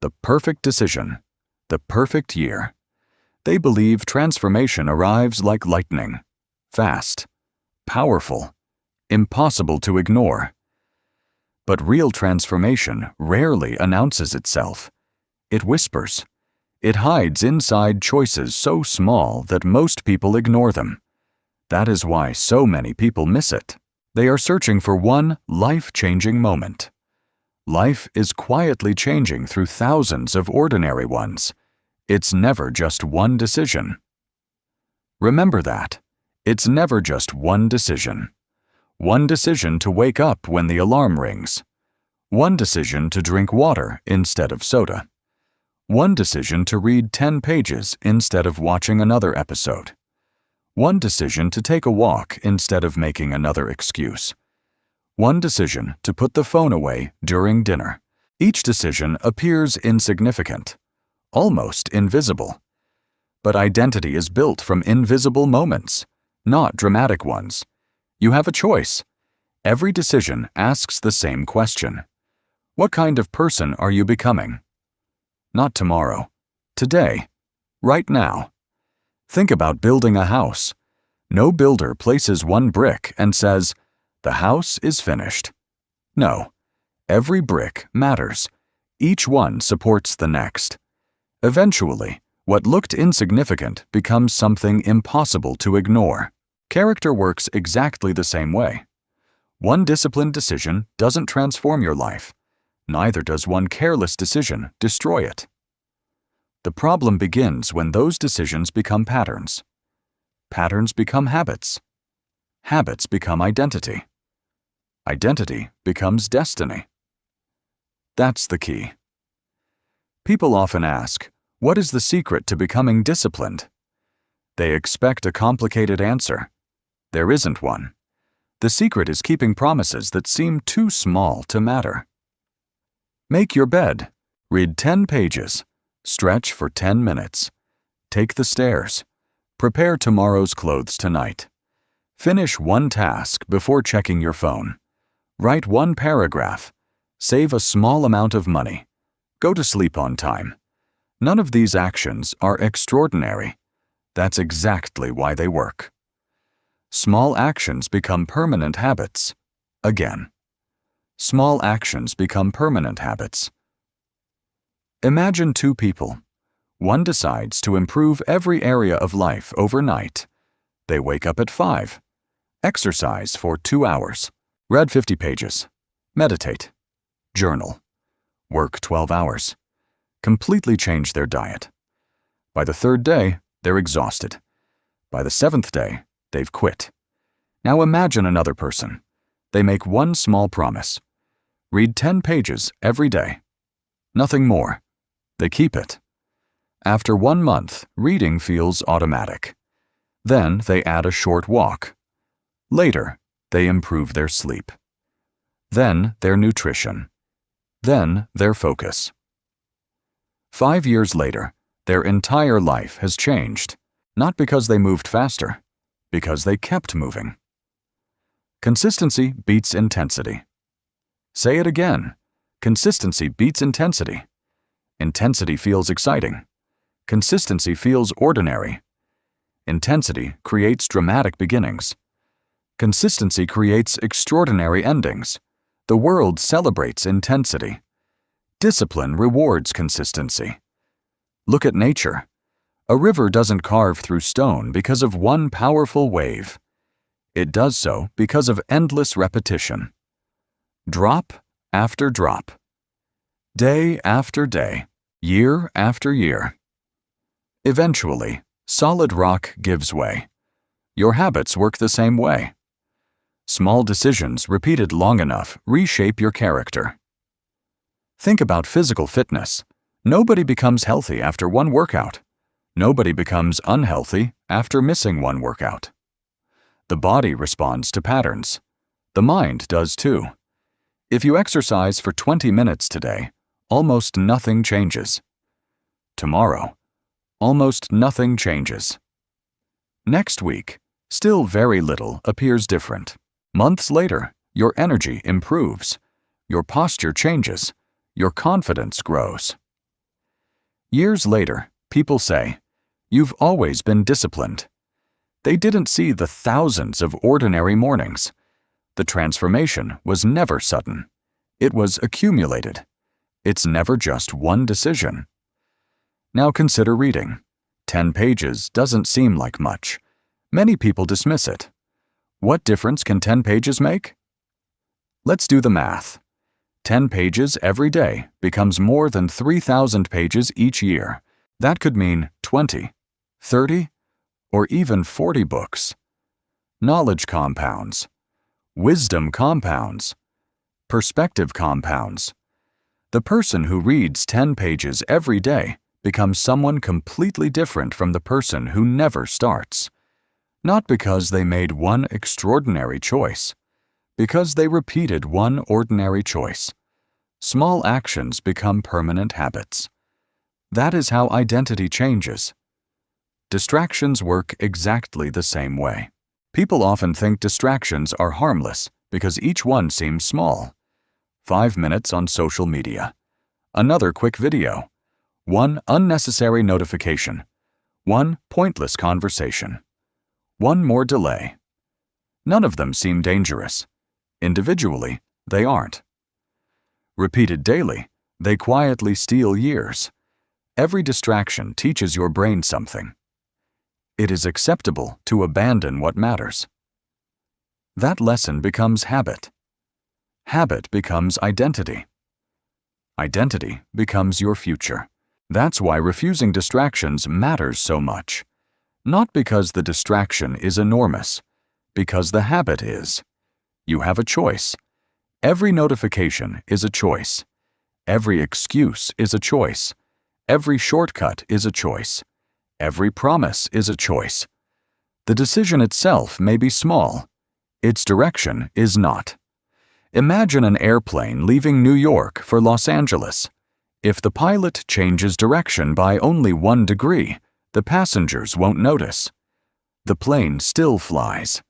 the perfect decision, the perfect year. They believe transformation arrives like lightning, fast, powerful, impossible to ignore. But real transformation rarely announces itself. It whispers. It hides inside choices so small that most people ignore them. That is why so many people miss it. They are searching for one life-changing moment. Life is quietly changing through thousands of ordinary ones. It's never just one decision. Remember that. It's never just one decision. One decision to wake up when the alarm rings. One decision to drink water instead of soda. One decision to read 10 pages instead of watching another episode. One decision to take a walk instead of making another excuse. One decision to put the phone away during dinner. Each decision appears insignificant, almost invisible. But identity is built from invisible moments, not dramatic ones. You have a choice. Every decision asks the same question. What kind of person are you becoming? Not tomorrow. Today. Right now. Think about building a house. No builder places one brick and says, "The house is finished." No. Every brick matters. Each one supports the next. Eventually, what looked insignificant becomes something impossible to ignore. Character works exactly the same way. One disciplined decision doesn't transform your life. Neither does one careless decision destroy it. The problem begins when those decisions become patterns. Patterns become habits. Habits become identity. Identity becomes destiny. That's the key. People often ask, what is the secret to becoming disciplined? They expect a complicated answer. There isn't one. The secret is keeping promises that seem too small to matter. Make your bed. Read 10 pages. Stretch for 10 minutes. Take the stairs. Prepare tomorrow's clothes tonight. Finish one task before checking your phone. Write one paragraph. Save a small amount of money. Go to sleep on time. None of these actions are extraordinary. That's exactly why they work. Small actions become permanent habits. Again. Small actions become permanent habits. Imagine two people. One decides to improve every area of life overnight. They wake up at 5. Exercise for 2 hours. Read 50 pages. Meditate. Journal. Work 12 hours. Completely change their diet. By the 3rd day, they're exhausted. By the 7th day, they've quit. Now imagine another person. They make one small promise. Read 10 pages every day. Nothing more. They keep it. After 1 month, reading feels automatic. Then they add a short walk. Later, they improve their sleep. Then their nutrition. Then their focus. 5 years later, their entire life has changed, not because they moved faster, because they kept moving. Consistency beats intensity. Say it again. Consistency beats intensity. Intensity feels exciting. Consistency feels ordinary. Intensity creates dramatic beginnings. Consistency creates extraordinary endings. The world celebrates intensity. Discipline rewards consistency. Look at nature. A river doesn't carve through stone because of one powerful wave. It does so because of endless repetition. Drop after drop. Day after day. Year after year. Eventually, solid rock gives way. Your habits work the same way. Small decisions repeated long enough reshape your character. Think about physical fitness. Nobody becomes healthy after one workout. Nobody becomes unhealthy after missing one workout. The body responds to patterns. The mind does too. If you exercise for 20 minutes today, almost nothing changes. Tomorrow, almost nothing changes. Next week, still very little appears different. Months later, your energy improves. Your posture changes. Your confidence grows. Years later, people say, "You've always been disciplined." They didn't see the thousands of ordinary mornings. The transformation was never sudden. It was accumulated. It's never just one decision. Now consider reading. 10 pages doesn't seem like much. Many people dismiss it. What difference can 10 pages make? Let's do the math. 10 pages every day becomes more than 3,000 pages each year. That could mean 20, 30, or even 40 books. Knowledge compounds. Wisdom compounds. Perspective compounds. The person who reads 10 pages every day becomes someone completely different from the person who never starts. Not because they made one extraordinary choice, because they repeated one ordinary choice. Small actions become permanent habits. That is how identity changes. Distractions work exactly the same way. People often think distractions are harmless because each one seems small. 5 minutes on social media. Another quick video. One unnecessary notification. One pointless conversation. One more delay. None of them seem dangerous. Individually, they aren't. Repeated daily, they quietly steal years. Every distraction teaches your brain something. It is acceptable to abandon what matters. That lesson becomes habit. Habit becomes identity. Identity becomes your future. That's why refusing distractions matters so much. Not because the distraction is enormous, because the habit is. You have a choice. Every notification is a choice. Every excuse is a choice. Every shortcut is a choice. Every promise is a choice. The decision itself may be small. Its direction is not. Imagine an airplane leaving New York for Los Angeles. If the pilot changes direction by only 1 degree, the passengers won't notice. The plane still flies.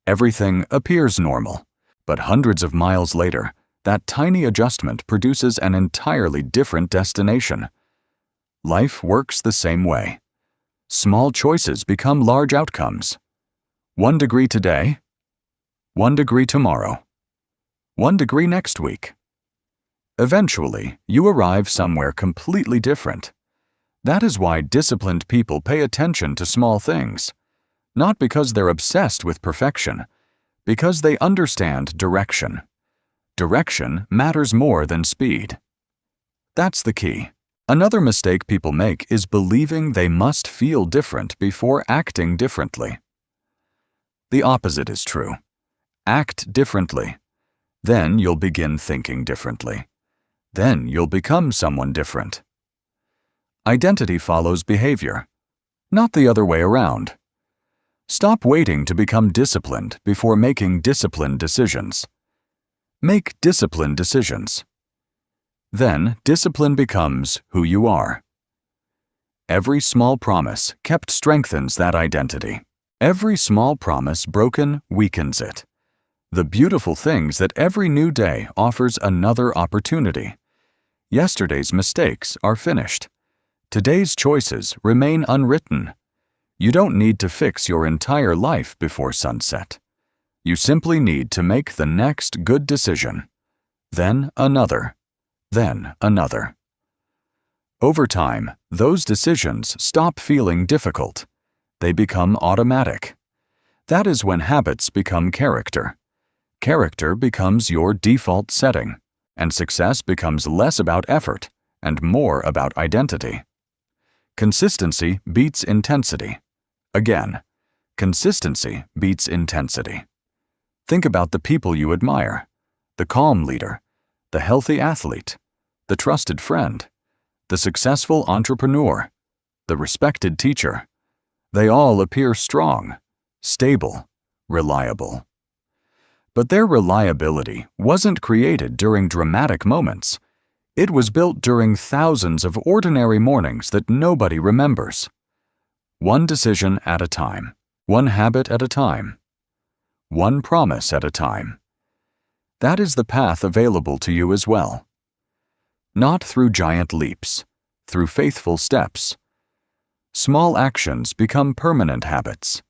Everything appears normal, but hundreds of miles later, that tiny adjustment produces an entirely different destination. Life works the same way. Small choices become large outcomes. 1 degree today, 1 degree tomorrow, 1 degree next week. Eventually, you arrive somewhere completely different. That is why disciplined people pay attention to small things, not because they're obsessed with perfection, because they understand direction. Direction matters more than speed. That's the key. Another mistake people make is believing they must feel different before acting differently. The opposite is true. Act differently. Then you'll begin thinking differently. Then you'll become someone different. Identity follows behavior, not the other way around. Stop waiting to become disciplined before making disciplined decisions. Make disciplined decisions. Then discipline becomes who you are. Every small promise kept strengthens that identity. Every small promise broken weakens it. The beautiful thing is that every new day offers another opportunity. Yesterday's mistakes are finished. Today's choices remain unwritten. You don't need to fix your entire life before sunset. You simply need to make the next good decision. Then another. Then another. Over time, those decisions stop feeling difficult. They become automatic. That is when habits become character. Character becomes your default setting, and success becomes less about effort and more about identity. Consistency beats intensity. Again, consistency beats intensity. Think about the people you admire: the calm leader, the healthy athlete, the trusted friend, the successful entrepreneur, the respected teacher. They all appear strong, stable, reliable. But their reliability wasn't created during dramatic moments. It was built during thousands of ordinary mornings that nobody remembers. One decision at a time, one habit at a time, one promise at a time. That is the path available to you as well. Not through giant leaps, through faithful steps. Small actions become permanent habits.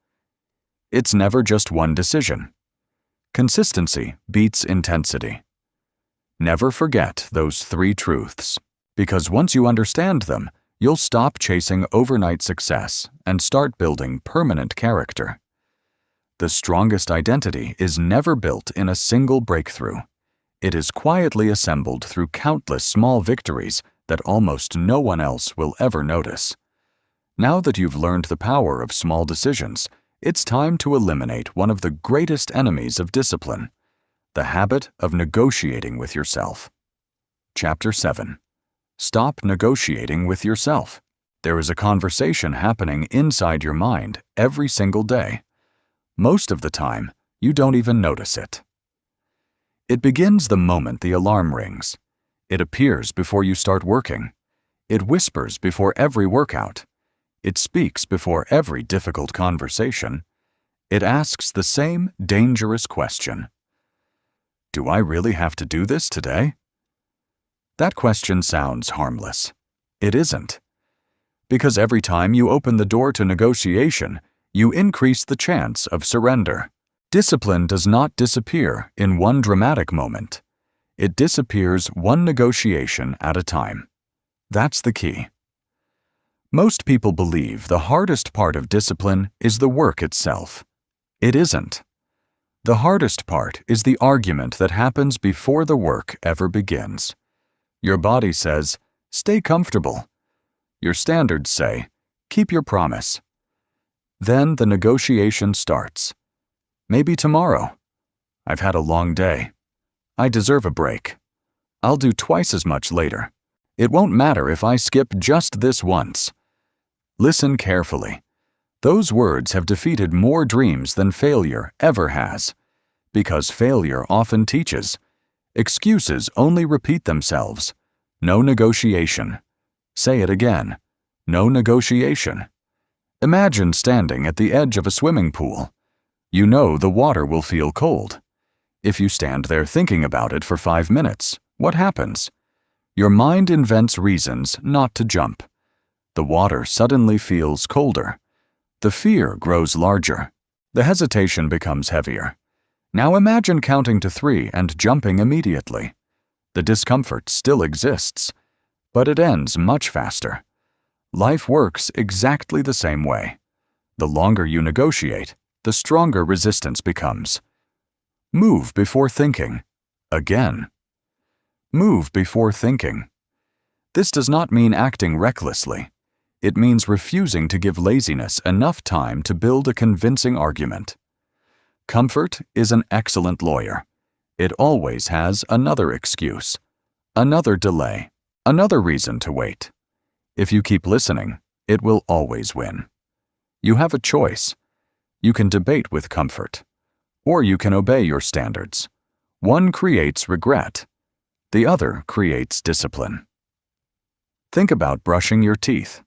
It's never just one decision. Consistency beats intensity. Never forget those 3 truths, because once you understand them, you'll stop chasing overnight success and start building permanent character. The strongest identity is never built in a single breakthrough. It is quietly assembled through countless small victories that almost no one else will ever notice. Now that you've learned the power of small decisions, it's time to eliminate one of the greatest enemies of discipline, the habit of negotiating with yourself. Chapter 7. Stop negotiating with yourself. There is a conversation happening inside your mind every single day. Most of the time, you don't even notice it. It begins the moment the alarm rings. It appears before you start working. It whispers before every workout. It speaks before every difficult conversation. It asks the same dangerous question. Do I really have to do this today? That question sounds harmless. It isn't. Because every time you open the door to negotiation, you increase the chance of surrender. Discipline does not disappear in one dramatic moment. It disappears one negotiation at a time. That's the key. Most people believe the hardest part of discipline is the work itself. It isn't. The hardest part is the argument that happens before the work ever begins. Your body says, "Stay comfortable." Your standards say, "Keep your promise." Then the negotiation starts. Maybe tomorrow. I've had a long day. I deserve a break. I'll do twice as much later. It won't matter if I skip just this once. Listen carefully. Those words have defeated more dreams than failure ever has. Because failure often teaches. Excuses only repeat themselves. No negotiation. Say it again. No negotiation. Imagine standing at the edge of a swimming pool. You know the water will feel cold. If you stand there thinking about it for 5 minutes, what happens? Your mind invents reasons not to jump. The water suddenly feels colder. The fear grows larger. The hesitation becomes heavier. Now imagine counting to 3 and jumping immediately. The discomfort still exists, but it ends much faster. Life works exactly the same way. The longer you negotiate, the stronger resistance becomes. Move before thinking. Again. Move before thinking. This does not mean acting recklessly. It means refusing to give laziness enough time to build a convincing argument. Comfort is an excellent lawyer. It always has another excuse, another delay, another reason to wait. If you keep listening, it will always win. You have a choice. You can debate with comfort, or you can obey your standards. One creates regret. The other creates discipline. Think about brushing your teeth.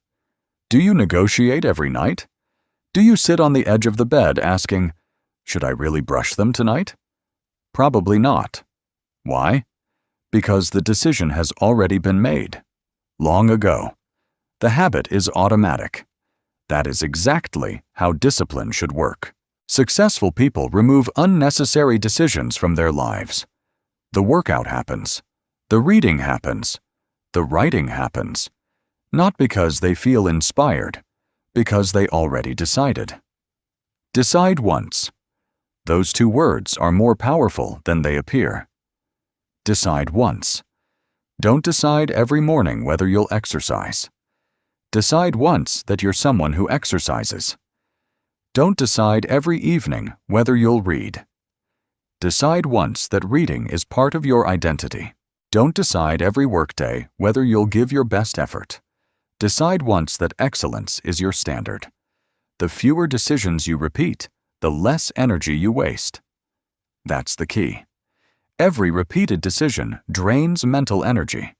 Do you negotiate every night? Do you sit on the edge of the bed asking, "Should I really brush them tonight?" Probably not. Why? Because the decision has already been made. Long ago. The habit is automatic. That is exactly how discipline should work. Successful people remove unnecessary decisions from their lives. The workout happens. The reading happens. The writing happens. Not because they feel inspired, because they already decided. Decide once. Those two words are more powerful than they appear. Decide once. Don't decide every morning whether you'll exercise. Decide once that you're someone who exercises. Don't decide every evening whether you'll read. Decide once that reading is part of your identity. Don't decide every workday whether you'll give your best effort. Decide once that excellence is your standard. The fewer decisions you repeat, the less energy you waste. That's the key. Every repeated decision drains mental energy.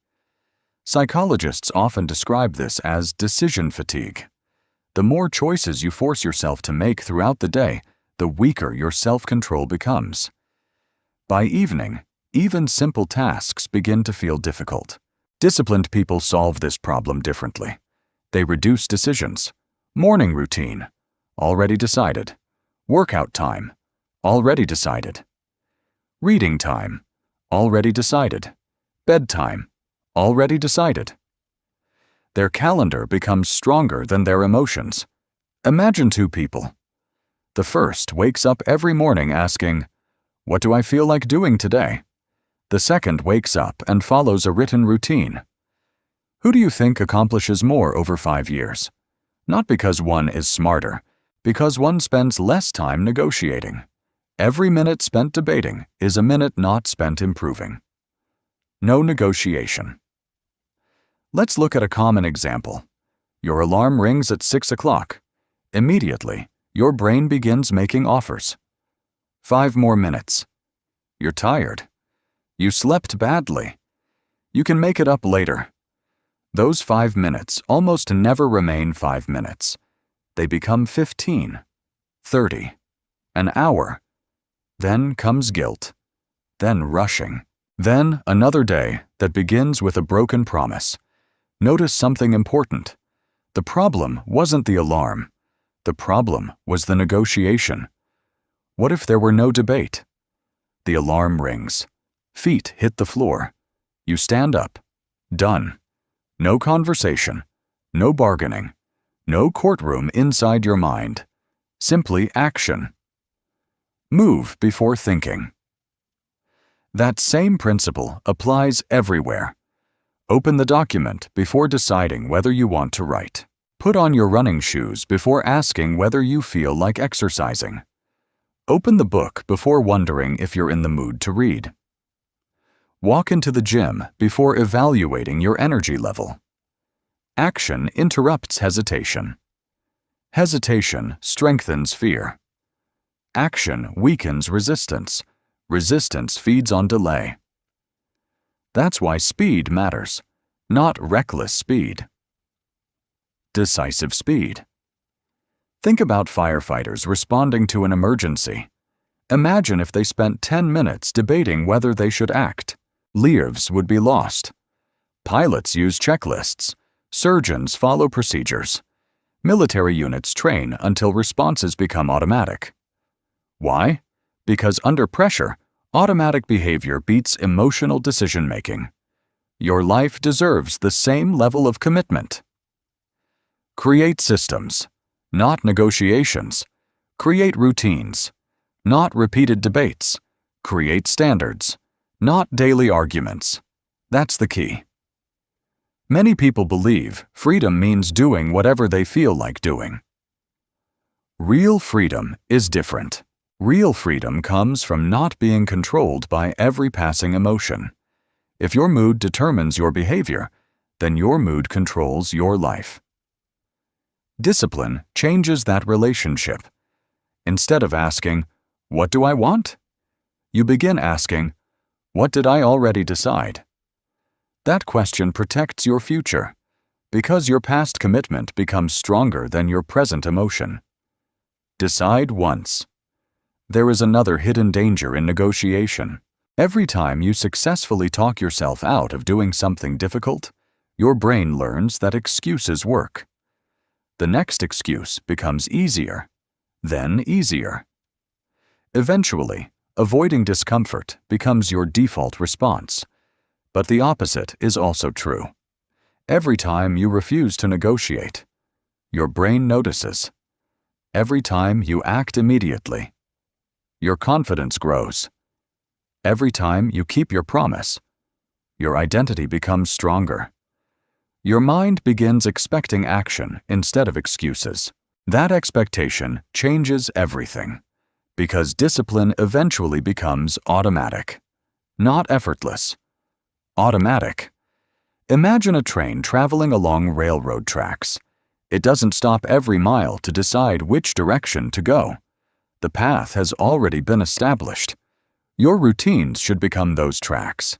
Psychologists often describe this as decision fatigue. The more choices you force yourself to make throughout the day, the weaker your self-control becomes. By evening, even simple tasks begin to feel difficult. Disciplined people solve this problem differently. They reduce decisions. Morning routine, already decided. Workout time, already decided. Reading time, already decided. Bedtime, already decided. Their calendar becomes stronger than their emotions. Imagine two people. The first wakes up every morning asking, "What do I feel like doing today?" The second wakes up and follows a written routine. Who do you think accomplishes more over 5 years? Not because one is smarter, because one spends less time negotiating. Every minute spent debating is a minute not spent improving. No negotiation. Let's look at a common example. Your alarm rings at 6 o'clock. Immediately, your brain begins making offers. 5 more minutes. You're tired. You slept badly. You can make it up later. Those 5 minutes almost never remain 5 minutes. They become 15, 30, an hour. Then comes guilt. Then rushing. Then another day that begins with a broken promise. Notice something important. The problem wasn't the alarm. The problem was the negotiation. What if there were no debate? The alarm rings. Feet hit the floor. You stand up. Done. No conversation. No bargaining. No courtroom inside your mind. Simply action. Move before thinking. That same principle applies everywhere. Open the document before deciding whether you want to write. Put on your running shoes before asking whether you feel like exercising. Open the book before wondering if you're in the mood to read. Walk into the gym before evaluating your energy level. Action interrupts hesitation. Hesitation strengthens fear. Action weakens resistance. Resistance feeds on delay. That's why speed matters, not reckless speed. Decisive speed. Think about firefighters responding to an emergency. Imagine if they spent 10 minutes debating whether they should act. Lives would be lost. Pilots use checklists. Surgeons follow procedures. Military units train until responses become automatic. Why? Because under pressure, automatic behavior beats emotional decision-making. Your life deserves the same level of commitment. Create systems, not negotiations. Create routines, not repeated debates. Create standards, not daily arguments. That's the key. Many people believe freedom means doing whatever they feel like doing. Real freedom is different. Real freedom comes from not being controlled by every passing emotion. If your mood determines your behavior, then your mood controls your life. Discipline changes that relationship. Instead of asking, "What do I want?" you begin asking, "What did I already decide?" That question protects your future, because your past commitment becomes stronger than your present emotion. Decide once. There is another hidden danger in negotiation. Every time you successfully talk yourself out of doing something difficult, your brain learns that excuses work. The next excuse becomes easier, then easier. Eventually, avoiding discomfort becomes your default response. But the opposite is also true. Every time you refuse to negotiate, your brain notices. Every time you act immediately, your confidence grows. Every time you keep your promise, your identity becomes stronger. Your mind begins expecting action instead of excuses. That expectation changes everything, because discipline eventually becomes automatic, not effortless. Automatic. Imagine a train traveling along railroad tracks. It doesn't stop every mile to decide which direction to go. The path has already been established. Your routines should become those tracks.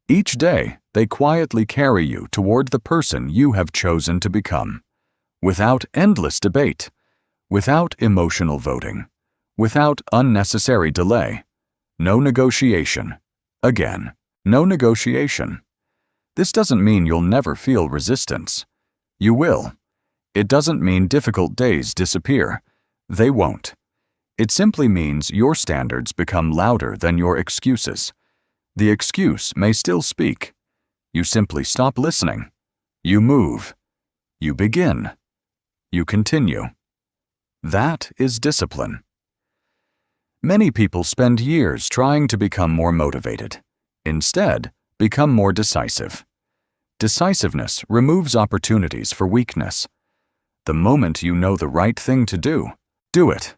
Each day, they quietly carry you toward the person you have chosen to become, without endless debate, without emotional voting, without unnecessary delay. No negotiation. Again, no negotiation. This doesn't mean you'll never feel resistance. You will. It doesn't mean difficult days disappear. They won't. It simply means your standards become louder than your excuses. The excuse may still speak. You simply stop listening. You move. You begin. You continue. That is discipline. Many people spend years trying to become more motivated. Instead, become more decisive. Decisiveness removes opportunities for weakness. The moment you know the right thing to do it.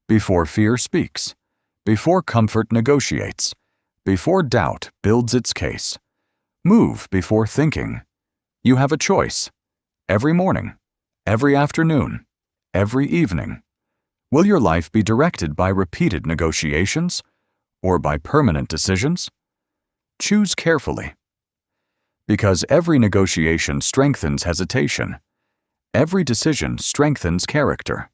Before fear speaks. Before comfort negotiates. Before doubt builds its case. Move before thinking. You have a choice. Every morning, every afternoon, every evening. Will your life be directed by repeated negotiations or by permanent decisions? Choose carefully. Because every negotiation strengthens hesitation. Every decision strengthens character.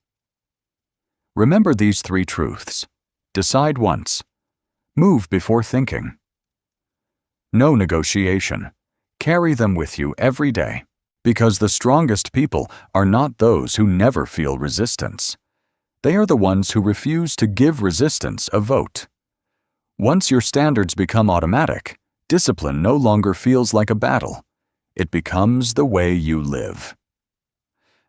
Remember these three truths. Decide once. Move before thinking. No negotiation. Carry them with you every day. Because the strongest people are not those who never feel resistance. They are the ones who refuse to give resistance a vote. Once your standards become automatic, discipline no longer feels like a battle. It becomes the way you live.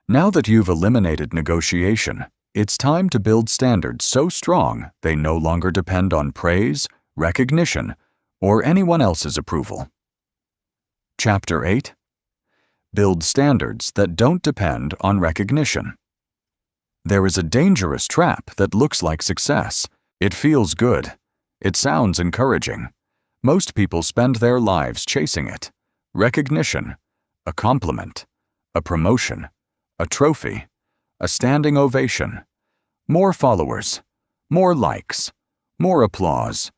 Now that you've eliminated negotiation, it's time to build standards so strong they no longer depend on praise, recognition, or anyone else's approval. Chapter 8. Build standards that don't depend on recognition. There is a dangerous trap that looks like success. It feels good. It sounds encouraging. Most people spend their lives chasing it. Recognition, a compliment, a promotion, a trophy, a standing ovation, more followers, more likes, more applause.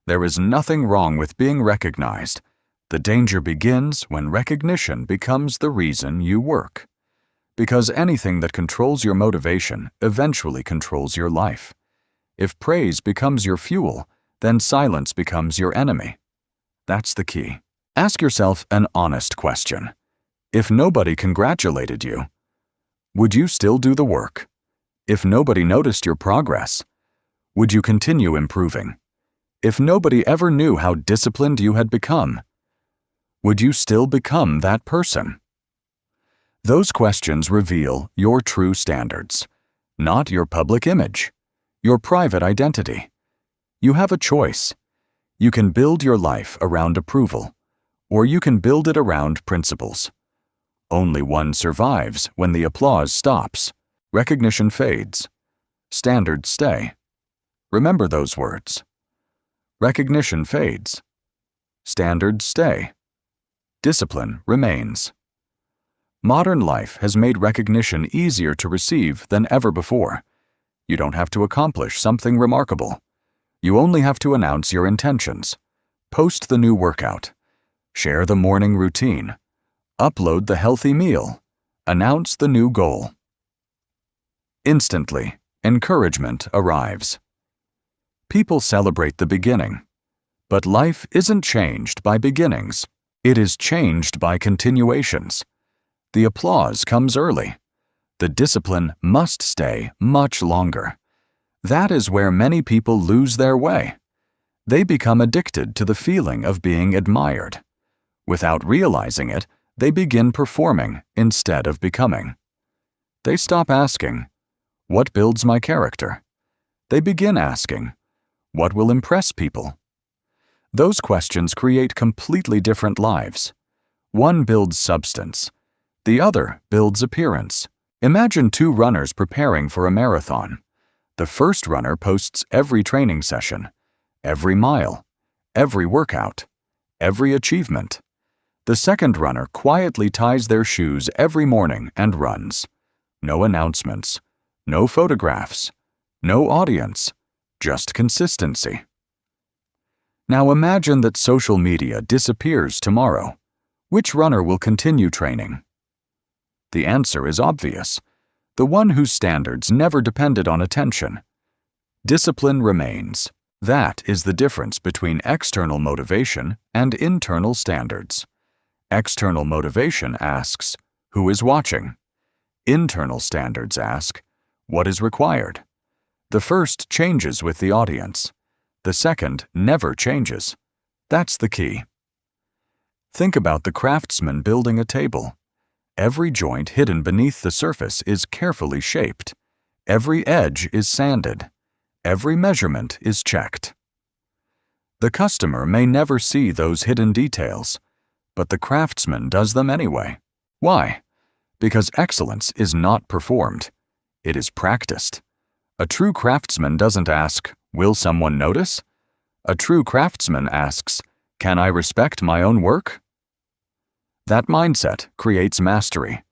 There is nothing wrong with being recognized. The danger begins when recognition becomes the reason you work. Because anything that controls your motivation eventually controls your life. If praise becomes your fuel, then silence becomes your enemy. That's the key. Ask yourself an honest question. If nobody congratulated you, would you still do the work? If nobody noticed your progress, would you continue improving? If nobody ever knew how disciplined you had become, would you still become that person? Those questions reveal your true standards, not your public image, your private identity. You have a choice. You can build your life around approval, or you can build it around principles. Only one survives when the applause stops, recognition fades, standards stay. Remember those words. Recognition fades. Standards stay. Discipline remains. Modern life has made recognition easier to receive than ever before. You don't have to accomplish something remarkable. You only have to announce your intentions. Post the new workout. Share the morning routine. Upload the healthy meal. Announce the new goal. Instantly, encouragement arrives. People celebrate the beginning. But life isn't changed by beginnings. It is changed by continuations. The applause comes early. The discipline must stay much longer. That is where many people lose their way. They become addicted to the feeling of being admired. Without realizing it, they begin performing instead of becoming. They stop asking, "What builds my character?" They begin asking, "What will impress people?" Those questions create completely different lives. One builds substance. The other builds appearance. Imagine two runners preparing for a marathon. The first runner posts every training session, every mile, every workout, every achievement. The second runner quietly ties their shoes every morning and runs. No announcements, no photographs, no audience, just consistency. Now imagine that social media disappears tomorrow. Which runner will continue training? The answer is obvious. The one whose standards never depended on attention. Discipline remains. That is the difference between external motivation and internal standards. External motivation asks, "Who is watching?" Internal standards ask, "What is required?" The first changes with the audience. The second never changes. That's the key. Think about the craftsman building a table. Every joint hidden beneath the surface is carefully shaped. Every edge is sanded. Every measurement is checked. The customer may never see those hidden details, but the craftsman does them anyway. Why? Because excellence is not performed. It is practiced. A true craftsman doesn't ask, "Will someone notice?" A true craftsman asks, "Can I respect my own work?" That mindset creates mastery,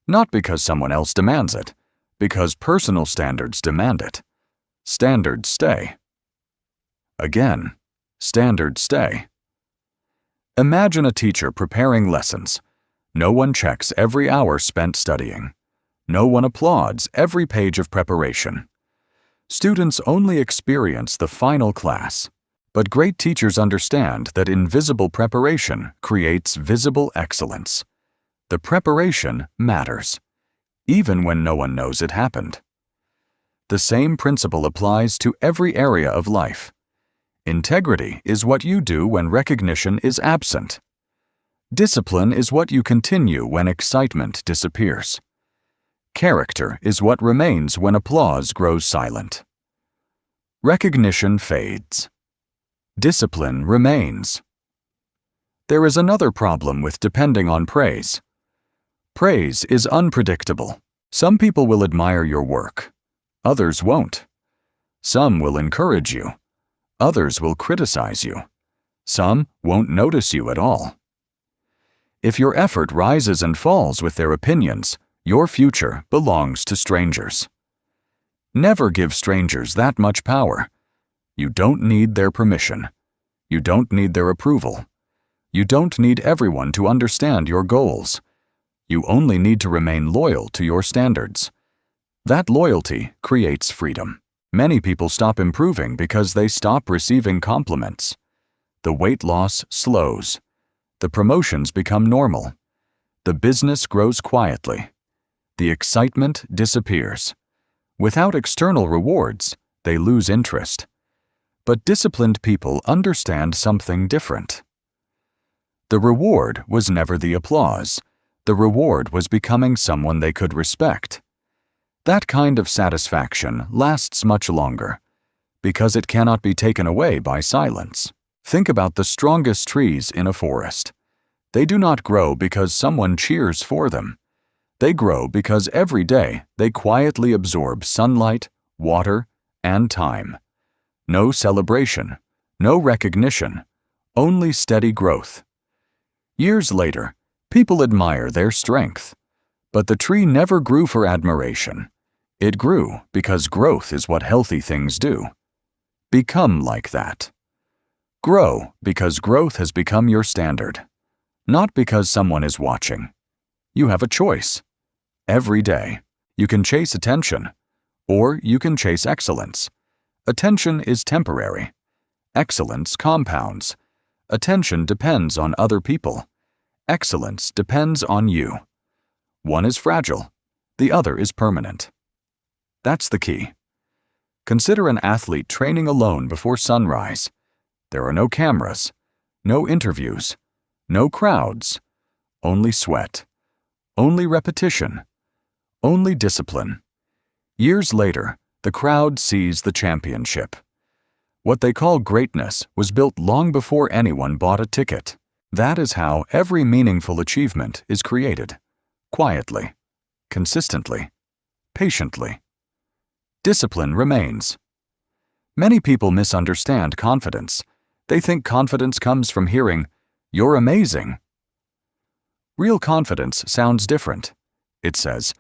not because someone else demands it, because personal standards demand it. Standards stay. Again, standards stay. Imagine a teacher preparing lessons. No one checks every hour spent studying. No one applauds every page of preparation. Students only experience the final class. But great teachers understand that invisible preparation creates visible excellence. The preparation matters, even when no one knows it happened. The same principle applies to every area of life. Integrity is what you do when recognition is absent. Discipline is what you continue when excitement disappears. Character is what remains when applause grows silent. Recognition fades. Discipline remains. There is another problem with depending on praise. Praise is unpredictable. Some people will admire your work. Others won't. Some will encourage you. Others will criticize you. Some won't notice you at all. If your effort rises and falls with their opinions, your future belongs to strangers. Never give strangers that much power. You don't need their permission. You don't need their approval. You don't need everyone to understand your goals. You only need to remain loyal to your standards. That loyalty creates freedom. Many people stop improving because they stop receiving compliments. The weight loss slows. The promotions become normal. The business grows quietly. The excitement disappears. Without external rewards, they lose interest. But disciplined people understand something different. The reward was never the applause. The reward was becoming someone they could respect. That kind of satisfaction lasts much longer, because it cannot be taken away by silence. Think about the strongest trees in a forest. They do not grow because someone cheers for them. They grow because every day they quietly absorb sunlight, water, and time. No celebration, no recognition, only steady growth. Years later, people admire their strength. But the tree never grew for admiration. It grew because growth is what healthy things do. Become like that. Grow because growth has become your standard. Not because someone is watching. You have a choice. Every day, you can chase attention, or you can chase excellence. Attention is temporary. Excellence compounds. Attention depends on other people. Excellence depends on you. One is fragile, the other is permanent. That's the key. Consider an athlete training alone before sunrise. There are no cameras, no interviews, no crowds, only sweat, only repetition, only discipline. Years later, the crowd sees the championship. What they call greatness was built long before anyone bought a ticket. That is how every meaningful achievement is created. Quietly, consistently, patiently. Discipline remains. Many people misunderstand confidence. They think confidence comes from hearing, "You're amazing." Real confidence sounds different. It says,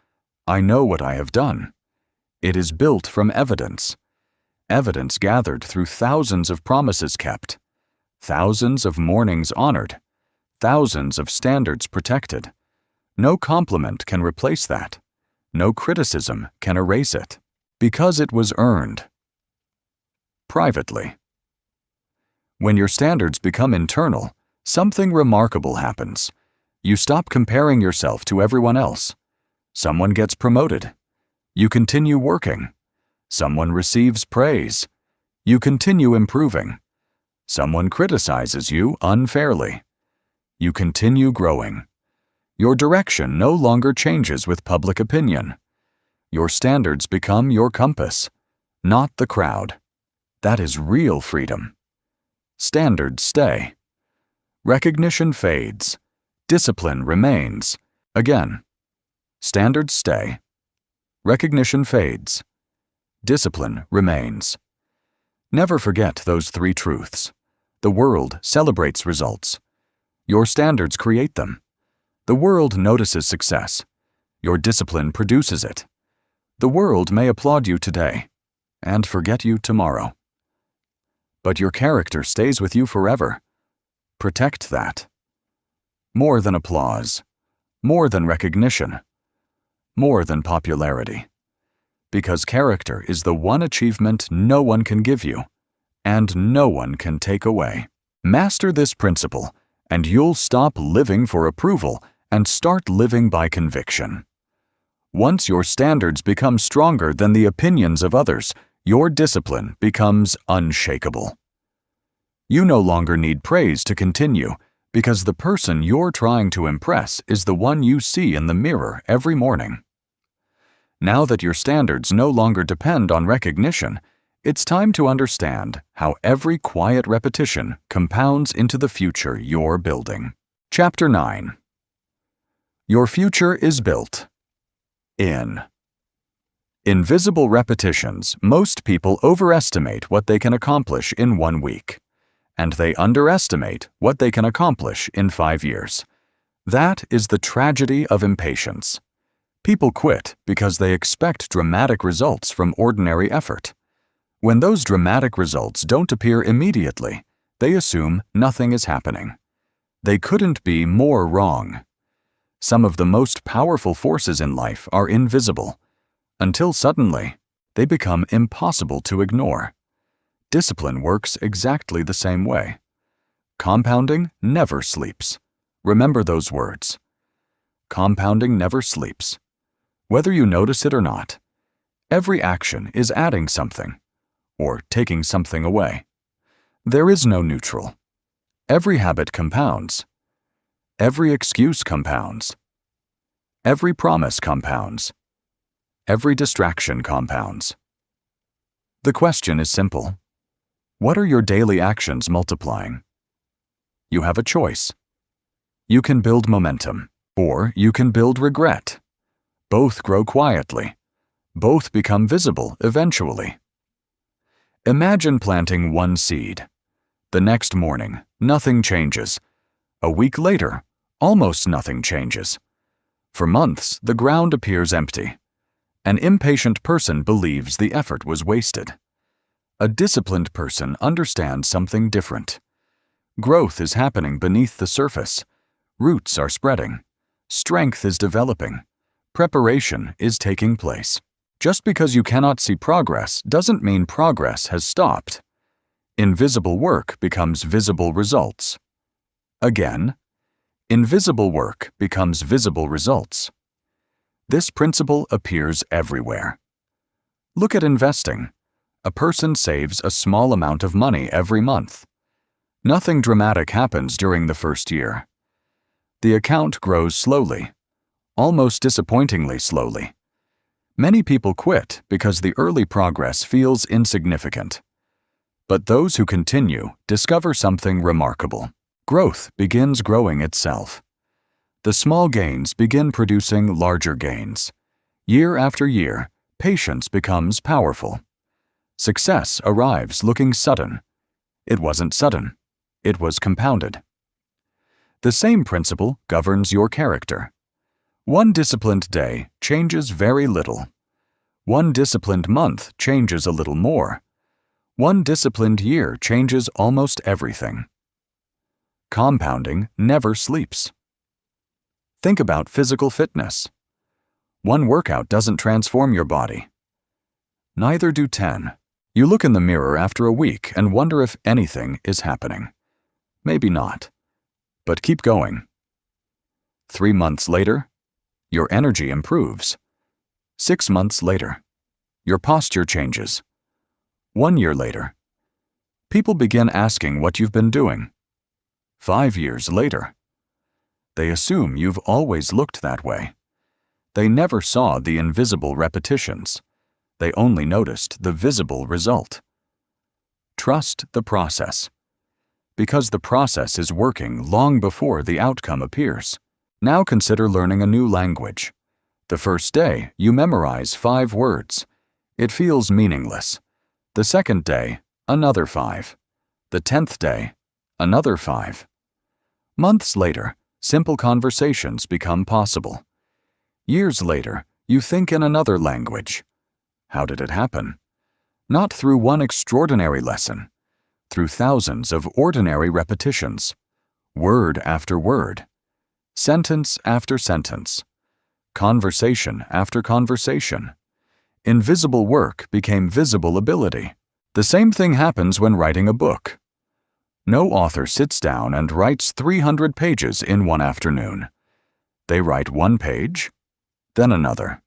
"I know what I have done." It is built from evidence. Evidence gathered through thousands of promises kept, thousands of mornings honored, thousands of standards protected. No compliment can replace that. No criticism can erase it, because it was earned. Privately. When your standards become internal, something remarkable happens. You stop comparing yourself to everyone else. Someone gets promoted. You continue working. Someone receives praise. You continue improving. Someone criticizes you unfairly. You continue growing. Your direction no longer changes with public opinion. Your standards become your compass, not the crowd. That is real freedom. Standards stay. Recognition fades. Discipline remains. Again, standards stay. Recognition fades. Discipline remains. Never forget those three truths. The world celebrates results. Your standards create them. The world notices success. Your discipline produces it. The world may applaud you today and forget you tomorrow. But your character stays with you forever. Protect that. More than applause, more than recognition, more than popularity. Because character is the one achievement no one can give you, and no one can take away. Master this principle, and you'll stop living for approval and start living by conviction. Once your standards become stronger than the opinions of others, your discipline becomes unshakable. You no longer need praise to continue, because the person you're trying to impress is the one you see in the mirror every morning. Now that your standards no longer depend on recognition, it's time to understand how every quiet repetition compounds into the future you're building. Chapter 9. Your future is built in invisible repetitions. Most people overestimate what they can accomplish in 1 week, and they underestimate what they can accomplish in 5 years. That is the tragedy of impatience. People quit because they expect dramatic results from ordinary effort. When those dramatic results don't appear immediately, they assume nothing is happening. They couldn't be more wrong. Some of the most powerful forces in life are invisible, until suddenly they become impossible to ignore. Discipline works exactly the same way. Compounding never sleeps. Remember those words. Compounding never sleeps. Whether you notice it or not, every action is adding something, or taking something away. There is no neutral. Every habit compounds. Every excuse compounds. Every promise compounds. Every distraction compounds. The question is simple. What are your daily actions multiplying? You have a choice. You can build momentum, or you can build regret. Both grow quietly. Both become visible eventually. Imagine planting one seed. The next morning, nothing changes. A week later, almost nothing changes. For months, the ground appears empty. An impatient person believes the effort was wasted. A disciplined person understands something different. Growth is happening beneath the surface. Roots are spreading. Strength is developing. Preparation is taking place. Just because you cannot see progress doesn't mean progress has stopped. Invisible work becomes visible results. Again, invisible work becomes visible results. This principle appears everywhere. Look at investing. A person saves a small amount of money every month. Nothing dramatic happens during the first year. The account grows slowly, almost disappointingly slowly. Many people quit because the early progress feels insignificant. But those who continue discover something remarkable. Growth begins growing itself. The small gains begin producing larger gains. Year after year, patience becomes powerful. Success arrives looking sudden. It wasn't sudden. It was compounded. The same principle governs your character. One disciplined day changes very little. One disciplined month changes a little more. One disciplined year changes almost everything. Compounding never sleeps. Think about physical fitness. One workout doesn't transform your body. Neither do 10. You look in the mirror after a week and wonder if anything is happening. Maybe not. But keep going. 3 months later, your energy improves. 6 months later, your posture changes. 1 year later, people begin asking what you've been doing. 5 years later, they assume you've always looked that way. They never saw the invisible repetitions. They only noticed the visible result. Trust the process. Because the process is working long before the outcome appears. Now consider learning a new language. The first day, you memorize 5 words. It feels meaningless. The second day, another 5. The 10th day, another 5. Months later, simple conversations become possible. Years later, you think in another language. How did it happen? Not through one extraordinary lesson. Through thousands of ordinary repetitions. Word after word. Sentence after sentence. Conversation after conversation. Invisible work became visible ability. The same thing happens when writing a book. No author sits down and writes 300 pages in one afternoon. They write 1 page, then another.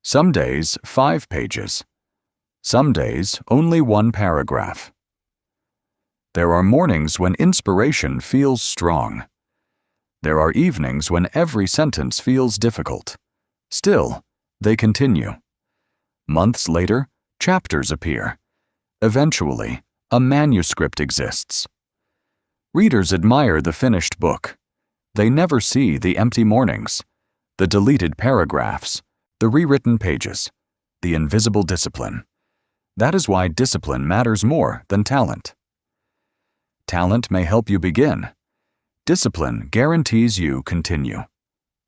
Some days, 5 pages. Some days, only 1 paragraph. There are mornings when inspiration feels strong. There are evenings when every sentence feels difficult. Still, they continue. Months later, chapters appear. Eventually, a manuscript exists. Readers admire the finished book. They never see the empty mornings, the deleted paragraphs, the rewritten pages, the invisible discipline. That is why discipline matters more than talent. Talent may help you begin. Discipline guarantees you continue.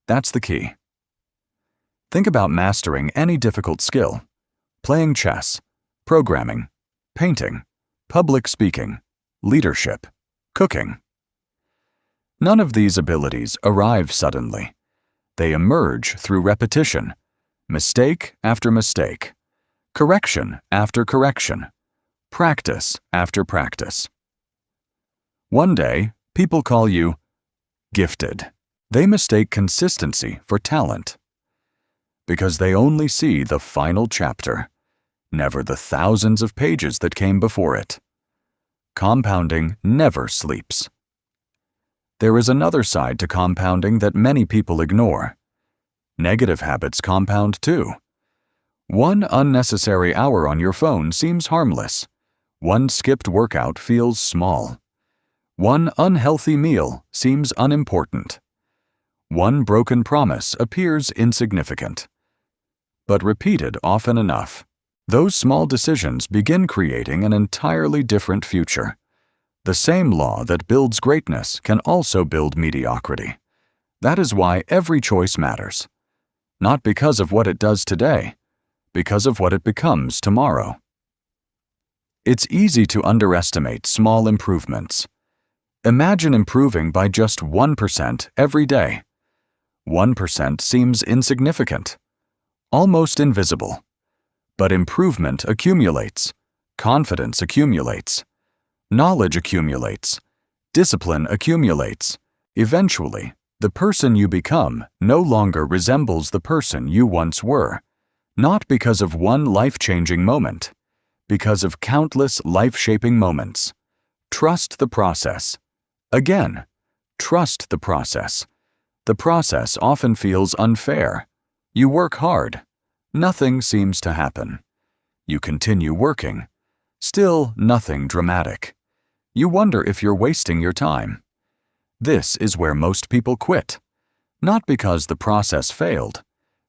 That's the key. Think about mastering any difficult skill: playing chess, programming, painting, public speaking, leadership, cooking. None of these abilities arrive suddenly. They emerge through repetition, mistake after mistake, correction after correction, practice after practice. One day, people call you gifted. They mistake consistency for talent. Because they only see the final chapter, never the thousands of pages that came before it. Compounding never sleeps. There is another side to compounding that many people ignore. Negative habits compound too. 1 unnecessary hour on your phone seems harmless. 1 skipped workout feels small. 1 unhealthy meal seems unimportant. 1 broken promise appears insignificant. But repeated often enough, Those small decisions begin creating an entirely different future. The same law that builds greatness can also build mediocrity. That is why every choice matters. Not because of what it does today, because of what it becomes tomorrow. It's easy to underestimate small improvements. Imagine improving by just 1% every day. 1% seems insignificant, almost invisible. But improvement accumulates, confidence accumulates, knowledge accumulates, discipline accumulates. Eventually, the person you become no longer resembles the person you once were, not because of one life-changing moment, because of countless life-shaping moments. Trust the process. Again, trust the process. The process often feels unfair. You work hard. Nothing seems to happen. You continue working. Still nothing dramatic. You wonder if you're wasting your time. This is where most people quit. Not because the process failed,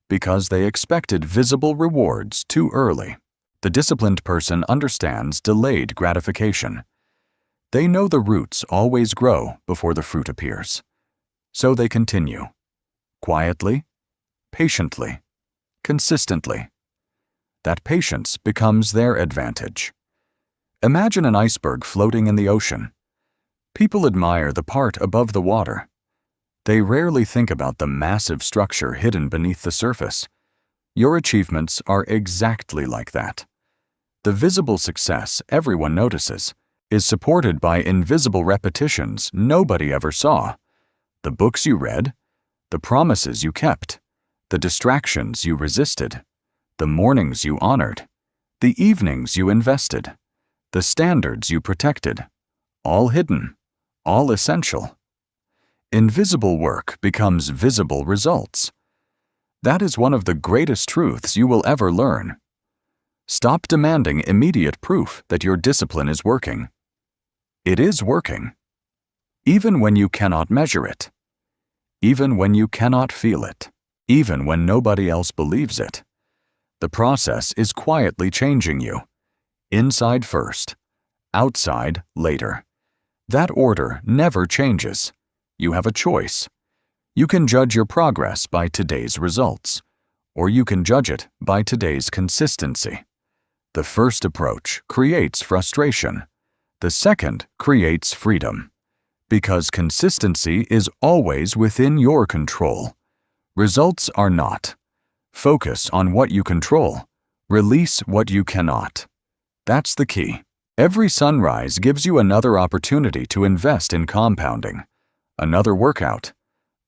because they expected visible rewards too early. The disciplined person understands delayed gratification. They know the roots always grow before the fruit appears. So they continue. Quietly, patiently, consistently. That patience becomes their advantage. Imagine an iceberg floating in the ocean. People admire the part above the water. They rarely think about the massive structure hidden beneath the surface. Your achievements are exactly like that. The visible success everyone notices is supported by invisible repetitions nobody ever saw. The books you read, the promises you kept, the distractions you resisted, the mornings you honored, the evenings you invested, the standards you protected, all hidden, all essential. Invisible work becomes visible results. That is one of the greatest truths you will ever learn. Stop demanding immediate proof that your discipline is working. It is working. Even when you cannot measure it. Even when you cannot feel it. Even when nobody else believes it. The process is quietly changing you. Inside first, outside later. That order never changes. You have a choice. You can judge your progress by today's results, or you can judge it by today's consistency. The first approach creates frustration. The second creates freedom. Because consistency is always within your control. Results are not. Focus on what you control. Release what you cannot. That's the key. Every sunrise gives you another opportunity to invest in compounding. Another workout.